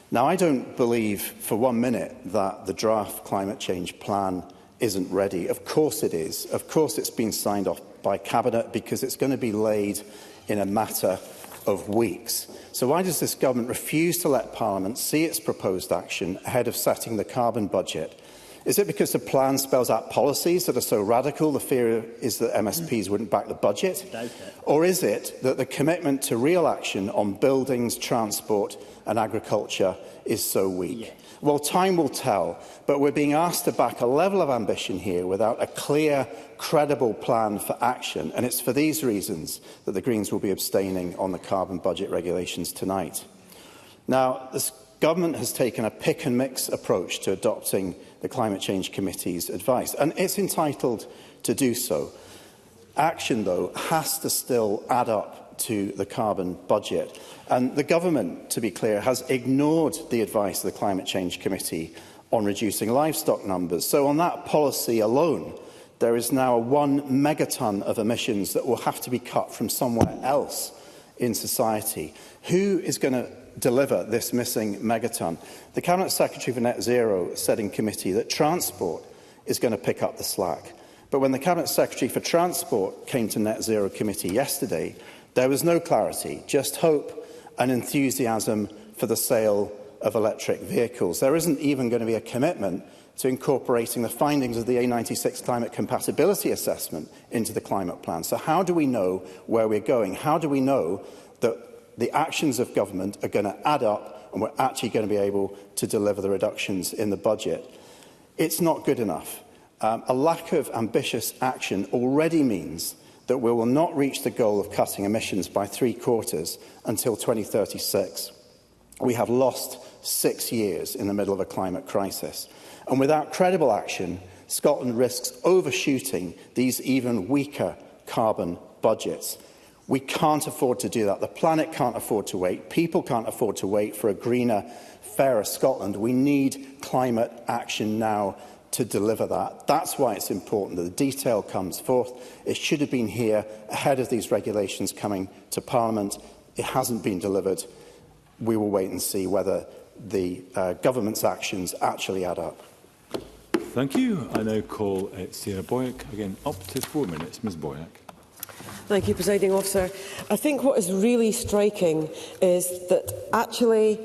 Now, I don't believe for 1 minute that the draft climate change plan isn't ready. Of course it is. Of course it's been signed off by Cabinet, because it's going to be laid in a matter of weeks. So why does this government refuse to let Parliament see its proposed action ahead of setting the carbon budget? Is it because the plan spells out policies that are so radical the fear is that MSPs wouldn't back the budget? Or is it that the commitment to real action on buildings, transport and agriculture is so weak? Well, time will tell, but we're being asked to back a level of ambition here without a clear, credible plan for action, and it's for these reasons that the Greens will be abstaining on the carbon budget regulations tonight. Now, this government has taken a pick-and-mix approach to adopting the Climate Change Committee's advice, and it's entitled to do so. Action, though, has to still add up to the carbon budget. And the government, to be clear, has ignored the advice of the Climate Change Committee on reducing livestock numbers. So on that policy alone, there is now 1 megatonne of emissions that will have to be cut from somewhere else in society. Who is going to deliver this missing megatonne? The Cabinet Secretary for Net Zero said in committee that transport is going to pick up the slack. But when the Cabinet Secretary for Transport came to Net Zero Committee yesterday, there was no clarity, just hope and enthusiasm for the sale of electric vehicles. There isn't even going to be a commitment to incorporating the findings of the A96 Climate Compatibility Assessment into the climate plan. So how do we know where we're going? How do we know that the actions of government are going to add up and we're actually going to be able to deliver the reductions in the budget? It's not good enough. A lack of ambitious action already means that we will not reach the goal of cutting emissions by 3/4 until 2036. We have lost 6 years in the middle of a climate crisis. And without credible action, Scotland risks overshooting these even weaker carbon budgets. We can't afford to do that. The planet can't afford to wait. People can't afford to wait for a greener, fairer Scotland. We need climate action now to deliver that. That's why it's important that the detail comes forth. It should have been here ahead of these regulations coming to Parliament. It hasn't been delivered. We will wait and see whether the government's actions actually add up. Thank you. I now call Sarah Boyack, again up to 4 minutes. Ms Boyack. Thank you, Presiding Officer. I think what is really striking is that actually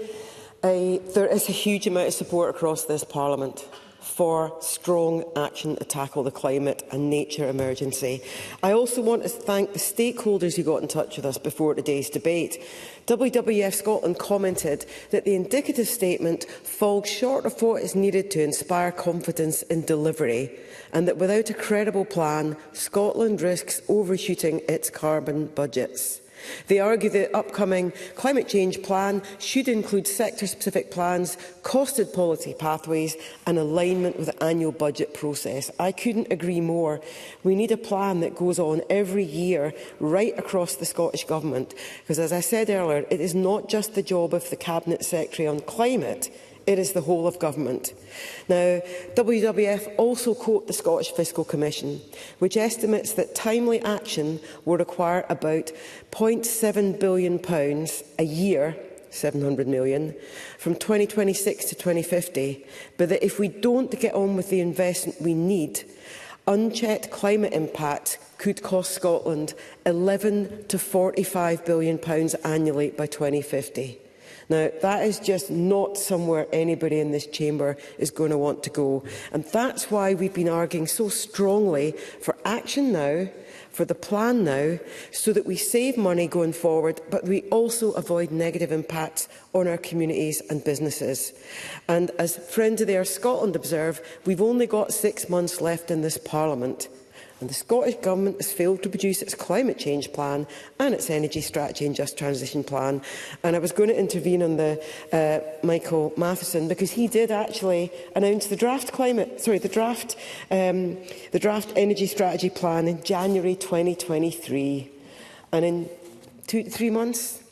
there is a huge amount of support across this Parliament for strong action to tackle the climate and nature emergency. I also want to thank the stakeholders who got in touch with us before today's debate. WWF Scotland commented that the indicative statement falls short of what is needed to inspire confidence in delivery, and that without a credible plan, Scotland risks overshooting its carbon budgets. They argue the upcoming climate change plan should include sector-specific plans, costed policy pathways and alignment with the annual budget process. I couldn't agree more. We need a plan that goes on every year right across the Scottish Government, because, as I said earlier, it is not just the job of the Cabinet Secretary on climate. It is the whole of government. Now, WWF also quote the Scottish Fiscal Commission, which estimates that timely action will require about £0.7 billion a year, 700 million, from 2026 to 2050, but that if we don't get on with the investment we need, unchecked climate impact could cost Scotland £11 to £45 billion annually by 2050. Now, that is just not somewhere anybody in this chamber is going to want to go. And that's why we've been arguing so strongly for action now, for the plan now, so that we save money going forward, but we also avoid negative impacts on our communities and businesses. And as Friends of the Earth Scotland observe, we've only got 6 months left in this Parliament. And the Scottish Government has failed to produce its climate change plan and its energy strategy and just transition plan. And I was going to intervene on the Michael Matheson, because he did actually announce the draft energy strategy plan in January 2023. And in 2 to 3 months,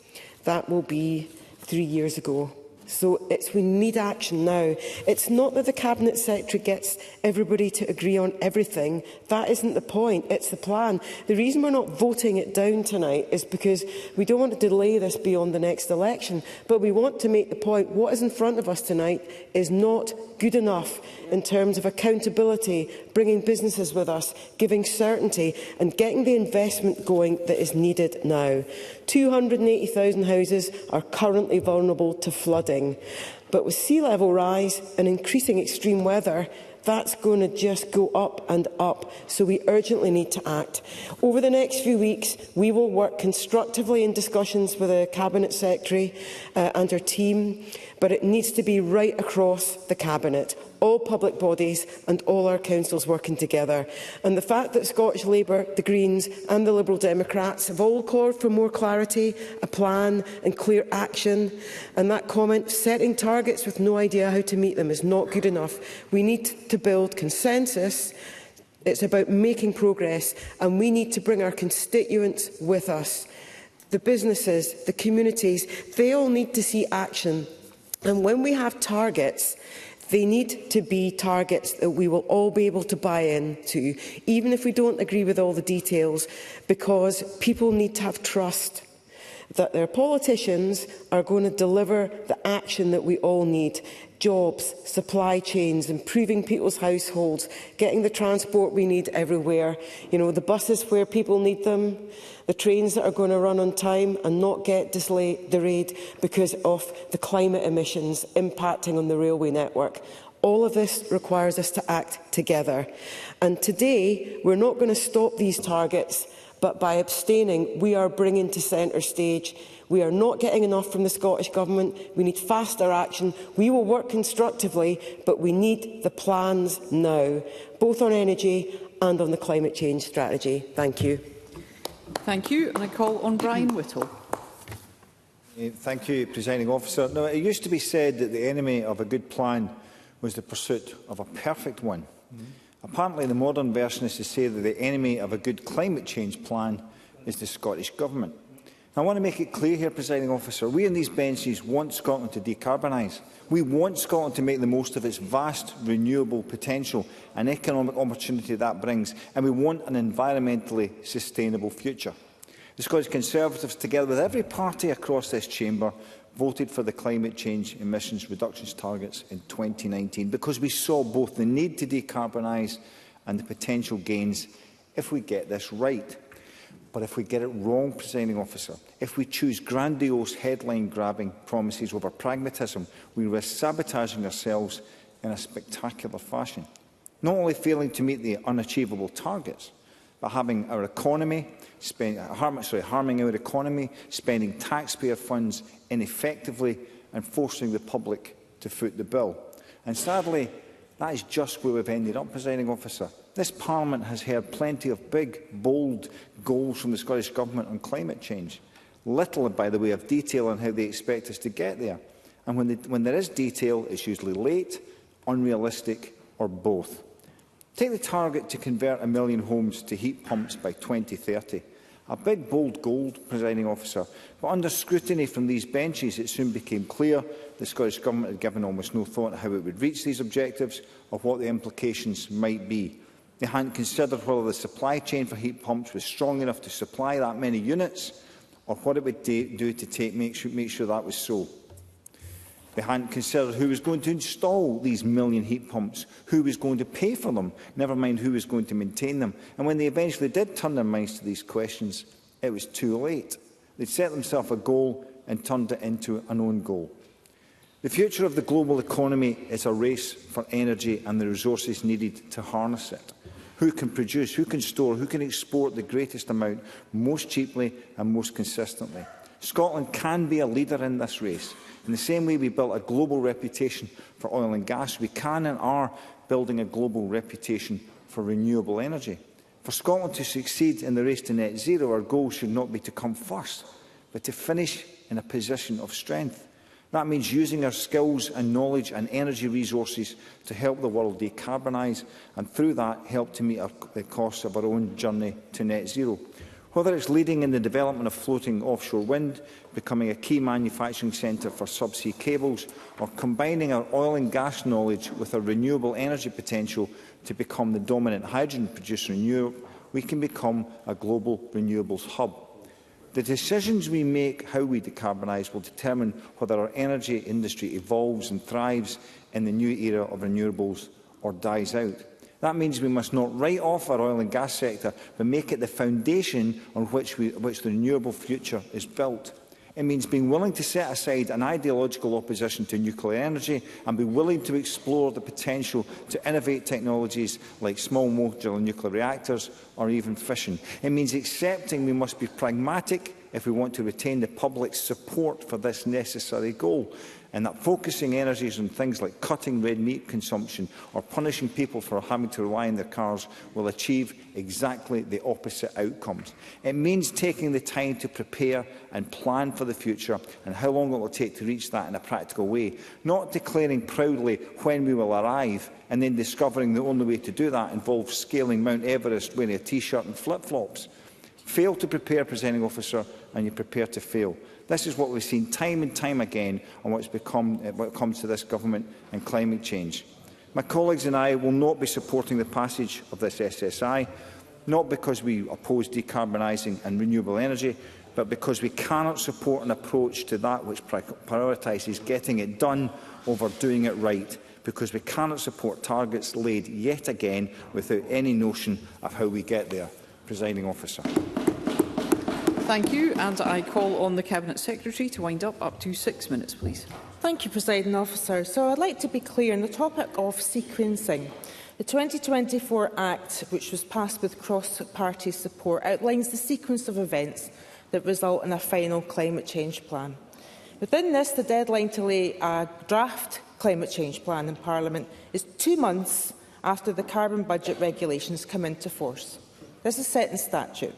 that will be 3 years ago. So we need action now. It's not that the Cabinet Secretary gets everybody to agree on everything. That isn't the point. It's the plan. The reason we're not voting it down tonight is because we don't want to delay this beyond the next election. But we want to make the point what is in front of us tonight is not good enough in terms of accountability, bringing businesses with us, giving certainty and getting the investment going that is needed now. 280,000 houses are currently vulnerable to flooding. But with sea level rise and increasing extreme weather, that's going to just go up and up, so we urgently need to act. Over the next few weeks, we will work constructively in discussions with the Cabinet Secretary and her team, but it needs to be right across the Cabinet, all public bodies and all our councils working together. And the fact that Scottish Labour, the Greens and the Liberal Democrats have all called for more clarity, a plan and clear action, and that comment, setting targets with no idea how to meet them, is not good enough. We need to build consensus. It's about making progress, and we need to bring our constituents with us. The businesses, the communities, they all need to see action. And when we have targets, they need to be targets that we will all be able to buy into, even if we don't agree with all the details, because people need to have trust that their politicians are going to deliver the action that we all need. Jobs, supply chains, improving people's households, getting the transport we need everywhere, the buses where people need them, the trains that are going to run on time and not get delayed because of the climate emissions impacting on the railway network. All of this requires us to act together. And today, we're not going to stop these targets, but by abstaining, we are bringing to centre stage. We are not getting enough from the Scottish Government. We need faster action. We will work constructively, but we need the plans now, both on energy and on the climate change strategy. Thank you. Thank you. And I call on Brian Whittle. Thank you, Presiding Officer. Now, it used to be said that the enemy of a good plan was the pursuit of a perfect one. Apparently, the modern version is to say that the enemy of a good climate change plan is the Scottish Government. I want to make it clear here, Presiding Officer, we in these benches want Scotland to decarbonise. We want Scotland to make the most of its vast renewable potential and economic opportunity that brings, and we want an environmentally sustainable future. The Scottish Conservatives, together with every party across this chamber, voted for the climate change emissions reductions targets in 2019 because we saw both the need to decarbonise and the potential gains if we get this right. But if we get it wrong, Presiding Officer, if we choose grandiose headline-grabbing promises over pragmatism, we risk sabotaging ourselves in a spectacular fashion, not only failing to meet the unachievable targets, but having our economy harming our economy, spending taxpayer funds ineffectively and forcing the public to foot the bill. And sadly, that is just where we've ended up, Presiding Officer. This Parliament has heard plenty of big, bold goals from the Scottish Government on climate change. Little, by the way, of detail on how they expect us to get there. And when there is detail, it's usually late, unrealistic, or both. Take the target to convert 1 million homes to heat pumps by 2030. A big, bold goal, Presiding Officer, but under scrutiny from these benches, it soon became clear the Scottish Government had given almost no thought to how it would reach these objectives or what the implications might be. They hadn't considered whether the supply chain for heat pumps was strong enough to supply that many units, or what it would do to make sure that was so. They hadn't considered who was going to install these 1 million heat pumps, who was going to pay for them, never mind who was going to maintain them. And when they eventually did turn their minds to these questions, it was too late. They'd set themselves a goal and turned it into an own goal. The future of the global economy is a race for energy and the resources needed to harness it. Who can produce, who can store, who can export the greatest amount most cheaply and most consistently? Scotland can be a leader in this race. In the same way we built a global reputation for oil and gas, we can and are building a global reputation for renewable energy. For Scotland to succeed in the race to net zero, our goal should not be to come first, but to finish in a position of strength. That means using our skills and knowledge and energy resources to help the world decarbonise and through that help to meet the costs of our own journey to net zero. Whether it's leading in the development of floating offshore wind, becoming a key manufacturing centre for subsea cables, or combining our oil and gas knowledge with our renewable energy potential to become the dominant hydrogen producer in Europe, we can become a global renewables hub. The decisions we make how we decarbonise will determine whether our energy industry evolves and thrives in the new era of renewables or dies out. That means we must not write off our oil and gas sector, but make it the foundation on which the renewable future is built. It means being willing to set aside an ideological opposition to nuclear energy and be willing to explore the potential to innovate technologies like small modular nuclear reactors or even fission. It means accepting we must be pragmatic if we want to retain the public's support for this necessary goal, and that focusing energies on things like cutting red meat consumption or punishing people for having to rely on their cars will achieve exactly the opposite outcomes. It means taking the time to prepare and plan for the future and how long it will take to reach that in a practical way, not declaring proudly when we will arrive and then discovering the only way to do that involves scaling Mount Everest wearing a T-shirt and flip-flops. Fail to prepare, Presiding Officer, and you prepare to fail. This is what we've seen time and time again on what comes to this government and climate change. My colleagues and I will not be supporting the passage of this SSI, not because we oppose decarbonising and renewable energy, but because we cannot support an approach to that which prioritises getting it done over doing it right, because we cannot support targets laid yet again without any notion of how we get there. Presiding Officer. Thank you, and I call on the Cabinet Secretary to wind up to 6 minutes, please. Thank you, Presiding Officer. So I'd like to be clear on the topic of sequencing. The 2024 Act, which was passed with cross-party support, outlines the sequence of events that result in a final climate change plan. Within this, the deadline to lay a draft climate change plan in Parliament is 2 months after the carbon budget regulations come into force. This is set in statute.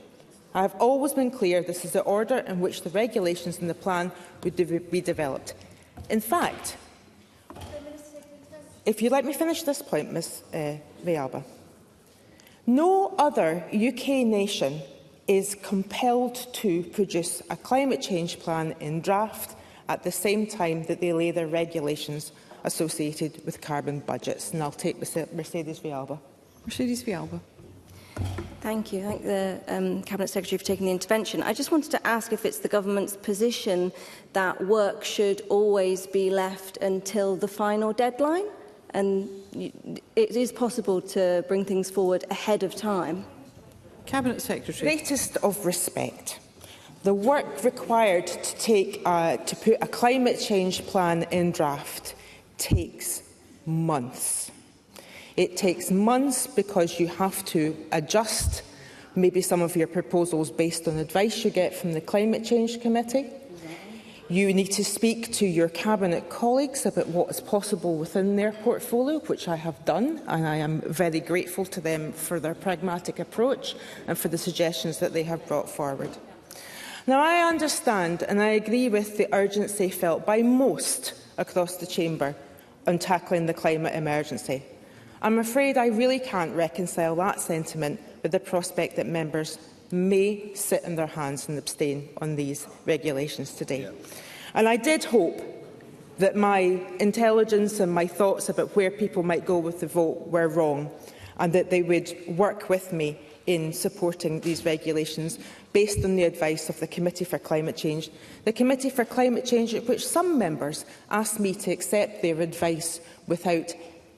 I have always been clear this is the order in which the regulations in the plan would be developed. In fact, if you let me finish this point, Ms Villalba, no other UK nation is compelled to produce a climate change plan in draft at the same time that they lay their regulations associated with carbon budgets. And I'll take Mercedes Villalba. Mercedes Villalba. Thank you. Thank the Cabinet Secretary for taking the intervention. I just wanted to ask if it's the Government's position that work should always be left until the final deadline, and it is possible to bring things forward ahead of time. Cabinet Secretary. Greatest of respect. The work required to put a climate change plan in draft takes months. It takes months because you have to adjust maybe some of your proposals based on advice you get from the Climate Change Committee. You need to speak to your Cabinet colleagues about what is possible within their portfolio, which I have done, and I am very grateful to them for their pragmatic approach and for the suggestions that they have brought forward. Now, I understand and I agree with the urgency felt by most across the chamber on tackling the climate emergency. I'm afraid I really can't reconcile that sentiment with the prospect that members may sit on their hands and abstain on these regulations today. And I did hope that my intelligence and my thoughts about where people might go with the vote were wrong, and that they would work with me in supporting these regulations based on the advice of the Committee for Climate Change. The Committee for Climate Change, at which some members asked me to accept their advice without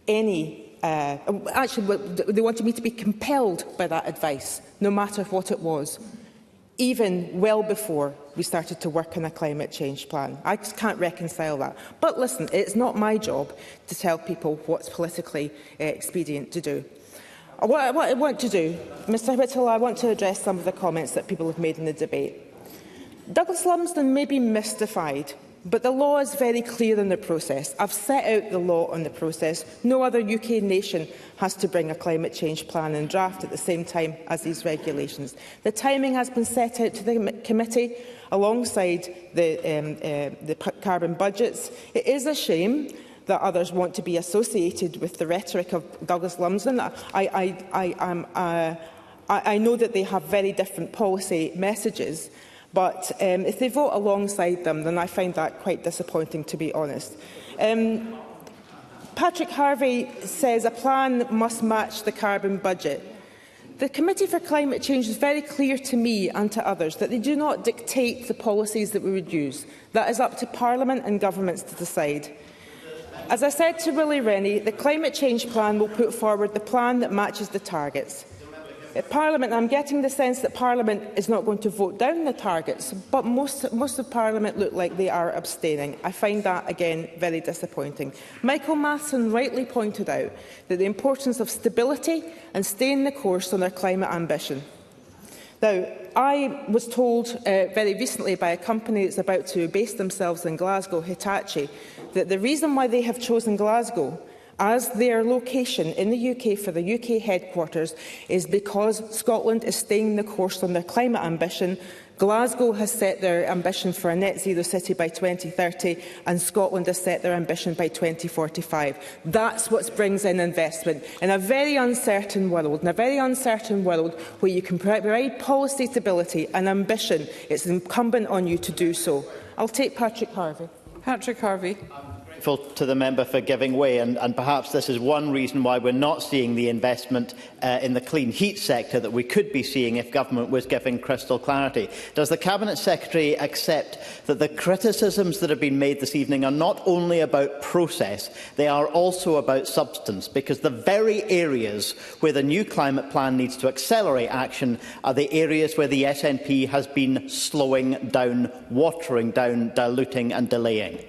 any actually, they wanted me to be compelled by that advice, no matter what it was, even well before we started to work on a climate change plan. I just can't reconcile that. But listen, it's not my job to tell people what's politically expedient to do. What I want to do, Mr Whittle, I want to address some of the comments that people have made in the debate. Douglas Lumsden may be mystified, but the law is very clear in the process. I've set out the law on the process. No other UK nation has to bring a climate change plan in draft at the same time as these regulations. The timing has been set out to the committee alongside the carbon budgets. It is a shame that others want to be associated with the rhetoric of Douglas Lumsden. I know that they have very different policy messages, but if they vote alongside them, then I find that quite disappointing, to be honest. Patrick Harvey says a plan must match the carbon budget. The Committee for Climate Change is very clear to me and to others that they do not dictate the policies that we would use. That is up to Parliament and governments to decide. As I said to Willie Rennie, the Climate Change Plan will put forward the plan that matches the targets. Parliament, I'm getting the sense that Parliament is not going to vote down the targets, but most of Parliament look like they are abstaining. I find that, again, very disappointing. Michael Matheson rightly pointed out that the importance of stability and staying the course on their climate ambition. Now, I was told very recently by a company that's about to base themselves in Glasgow, Hitachi, that the reason why they have chosen Glasgow as their location in the UK for the UK headquarters is because Scotland is staying the course on their climate ambition. Glasgow has set their ambition for a net zero city by 2030 and Scotland has set their ambition by 2045. That's what brings in investment. In a very uncertain world, where you can provide policy stability and ambition, it's incumbent on you to do so. I'll take Patrick Harvey. Patrick Harvey. To the member for giving way, and perhaps this is one reason why we're not seeing the investment in the clean heat sector that we could be seeing if government was giving crystal clarity. Does the Cabinet Secretary accept that the criticisms that have been made this evening are not only about process, they are also about substance, because the very areas where the new climate plan needs to accelerate action are the areas where the SNP has been slowing down, watering down, diluting and delaying?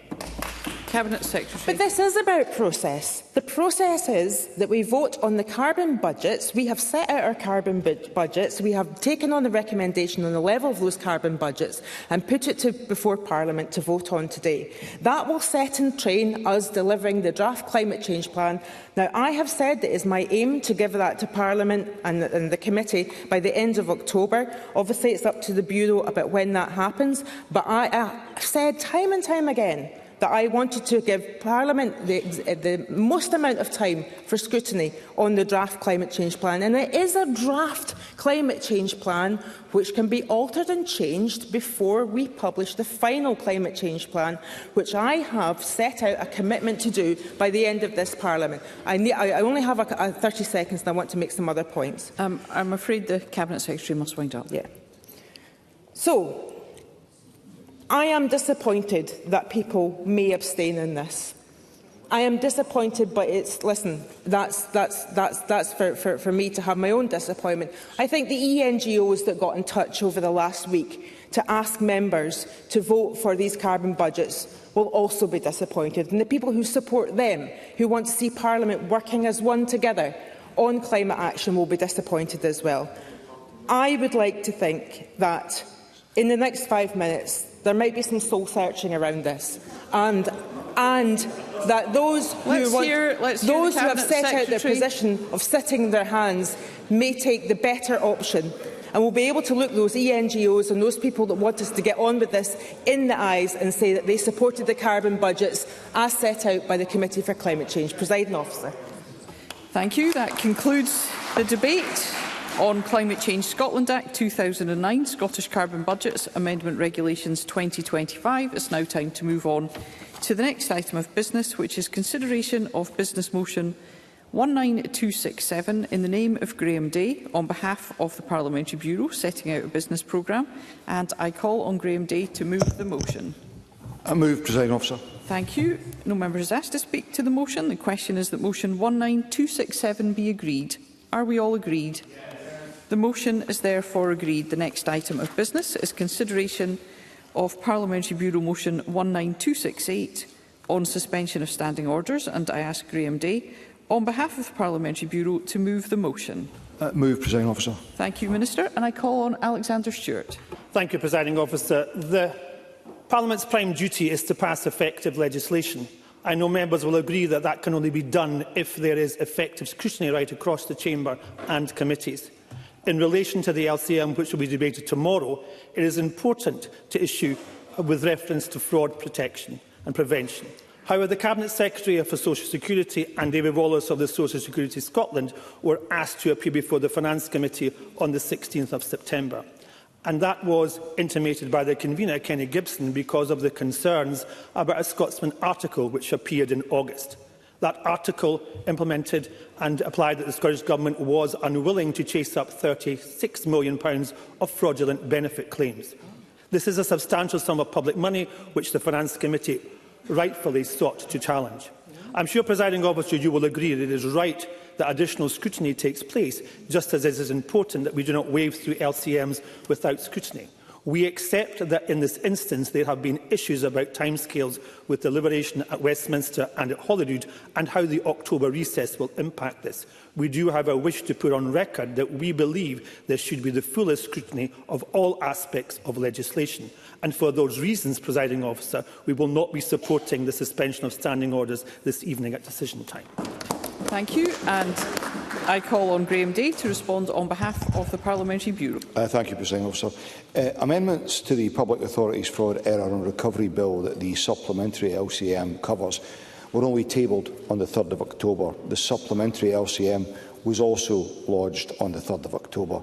Cabinet Secretary. But this is about process. The process is that we vote on the carbon budgets. We have set out our carbon budgets. We have taken on the recommendation on the level of those carbon budgets and put it before Parliament to vote on today. That will set and train us delivering the draft climate change plan. Now, I have said that it is my aim to give that to Parliament and the committee by the end of October. Obviously, it's up to the Bureau about when that happens. But I said time and time again that I wanted to give Parliament the most amount of time for scrutiny on the draft climate change plan. And it is a draft climate change plan which can be altered and changed before we publish the final climate change plan, which I have set out a commitment to do by the end of this Parliament. I only have 30 seconds and I want to make some other points. I'm afraid the Cabinet Secretary must wind up. Yeah. So, I am disappointed that people may abstain in this. I am disappointed, but listen, that's for me to have my own disappointment. I think the ENGOs that got in touch over the last week to ask members to vote for these carbon budgets will also be disappointed, and the people who support them, who want to see Parliament working as one together on climate action, will be disappointed as well. I would like to think that in the next 5 minutes there might be some soul-searching around this, and that those who have set out their position of sitting their hands may take the better option, and will be able to look those ENGOs and those people that want us to get on with this in the eyes and say that they supported the carbon budgets as set out by the Committee for Climate Change. Presiding Officer. Thank you. That concludes the debate on Climate Change Scotland Act 2009, Scottish Carbon Budgets Amendment Regulations 2025. It's now time to move on to the next item of business, which is consideration of Business Motion 19267 in the name of Graham Day on behalf of the Parliamentary Bureau setting out a business programme, and I call on Graham Day to move the motion. I move, Presiding Officer. Thank you. No member is asked to speak to the motion. The question is that motion 19267 be agreed. Are we all agreed? The motion is therefore agreed. The next item of business is consideration of Parliamentary Bureau Motion 19268 on suspension of standing orders, and I ask Graham Day, on behalf of the Parliamentary Bureau, to move the motion. Move, Presiding Officer. Thank you, Minister. And I call on Alexander Stewart. Thank you, Presiding Officer. The Parliament's prime duty is to pass effective legislation. I know members will agree that that can only be done if there is effective scrutiny right across the Chamber and committees. In relation to the LCM, which will be debated tomorrow, it is important to issue with reference to fraud protection and prevention. However, the Cabinet Secretary for Social Security and David Wallace of the Social Security Scotland were asked to appear before the Finance Committee on the 16th of September. And that was intimated by the convener, Kenny Gibson, because of the concerns about a Scotsman article which appeared in August. That article implemented and applied that the Scottish Government was unwilling to chase up £36 million of fraudulent benefit claims. This is a substantial sum of public money which the Finance Committee rightfully sought to challenge. I'm sure, Presiding Officer, you will agree that it is right that additional scrutiny takes place, just as it is important that we do not wave through LCMs without scrutiny. We accept that in this instance there have been issues about timescales with deliberation at Westminster and at Holyrood and how the October recess will impact this. We do, however, wish to put on record that we believe there should be the fullest scrutiny of all aspects of legislation. And for those reasons, Presiding Officer, we will not be supporting the suspension of standing orders this evening at decision time. Thank you. And I call on Graham Day to respond on behalf of the Parliamentary Bureau. Thank you, Presiding Officer. Amendments to the Public Authorities Fraud, Error and Recovery Bill that the supplementary LCM covers were only tabled on the 3rd of October. The supplementary LCM was also lodged on the 3rd of October.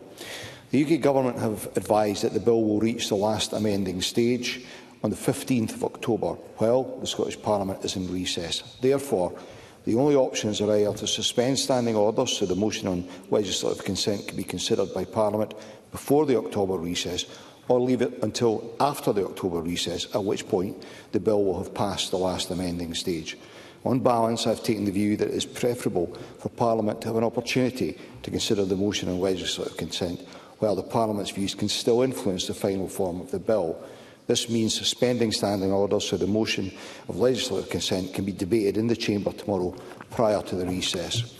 The UK Government have advised that the bill will reach the last amending stage on the 15th of October, while the Scottish Parliament is in recess. Therefore, the only options are either to suspend standing orders so the motion on legislative consent can be considered by Parliament before the October recess, or leave it until after the October recess, at which point the bill will have passed the last amending stage. On balance, I have taken the view that it is preferable for Parliament to have an opportunity to consider the motion on legislative consent, while the Parliament's views can still influence the final form of the bill. This means suspending standing orders so the motion of legislative consent can be debated in the Chamber tomorrow prior to the recess.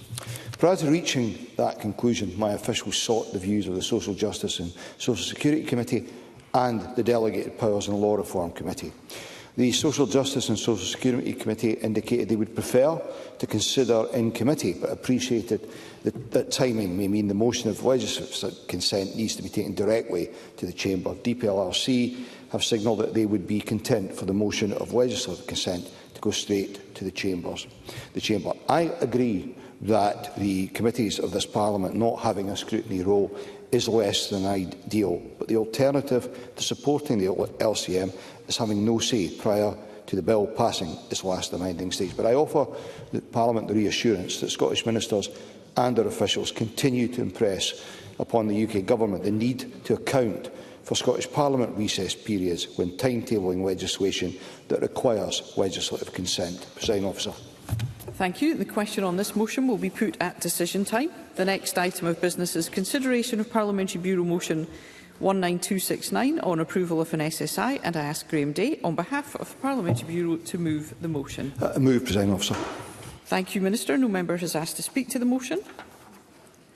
Prior to reaching that conclusion, my officials sought the views of the Social Justice and Social Security Committee and the Delegated Powers and Law Reform Committee. The Social Justice and Social Security Committee indicated they would prefer to consider in committee, but appreciated that timing may mean the motion of legislative consent needs to be taken directly to the Chamber. DPLRC have signalled that they would be content for the motion of legislative consent to go straight to the Chamber. I agree that the committees of this Parliament not having a scrutiny role is less than ideal, but the alternative to supporting the LCM is having no say prior to the bill passing its last amending stage. But I offer the Parliament the reassurance that Scottish ministers and their officials continue to impress upon the UK Government the need to account for Scottish Parliament recess periods when timetabling legislation that requires legislative consent. Presiding Officer. Thank you. The question on this motion will be put at decision time. The next item of business is consideration of Parliamentary Bureau Motion 19269 on approval of an SSI, and I ask Graham Day, on behalf of the Parliamentary Bureau, to move the motion. Move, Presiding Officer. Thank you, Minister. No member has asked to speak to the motion.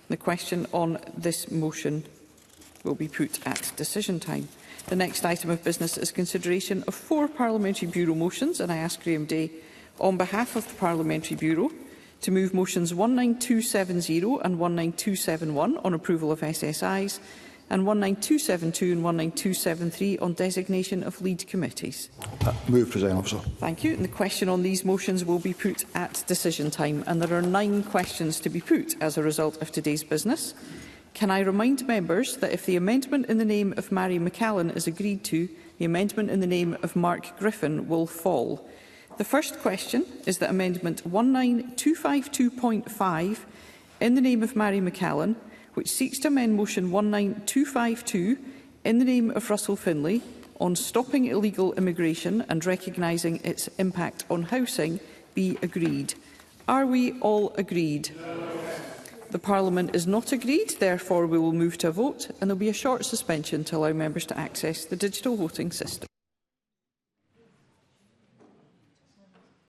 The question on this motion will be put at decision time. The next item of business is consideration of 4 Parliamentary Bureau motions, and I ask Graham Day, on behalf of the Parliamentary Bureau, to move motions 19270 and 19271 on approval of SSIs, and 19272 and 19273 on designation of lead committees. Move, Presiding Officer. Thank you. And the question on these motions will be put at decision time, and there are 9 questions to be put as a result of today's business. Can I remind members that if the amendment in the name of Mary McCallan is agreed to, the amendment in the name of Mark Griffin will fall. The first question is that Amendment 19252.5 in the name of Mary McCallan, which seeks to amend Motion 19252 in the name of Russell Finlay on stopping illegal immigration and recognising its impact on housing, be agreed. Are we all agreed? The Parliament is not agreed, therefore we will move to a vote, and there will be a short suspension to allow members to access the digital voting system.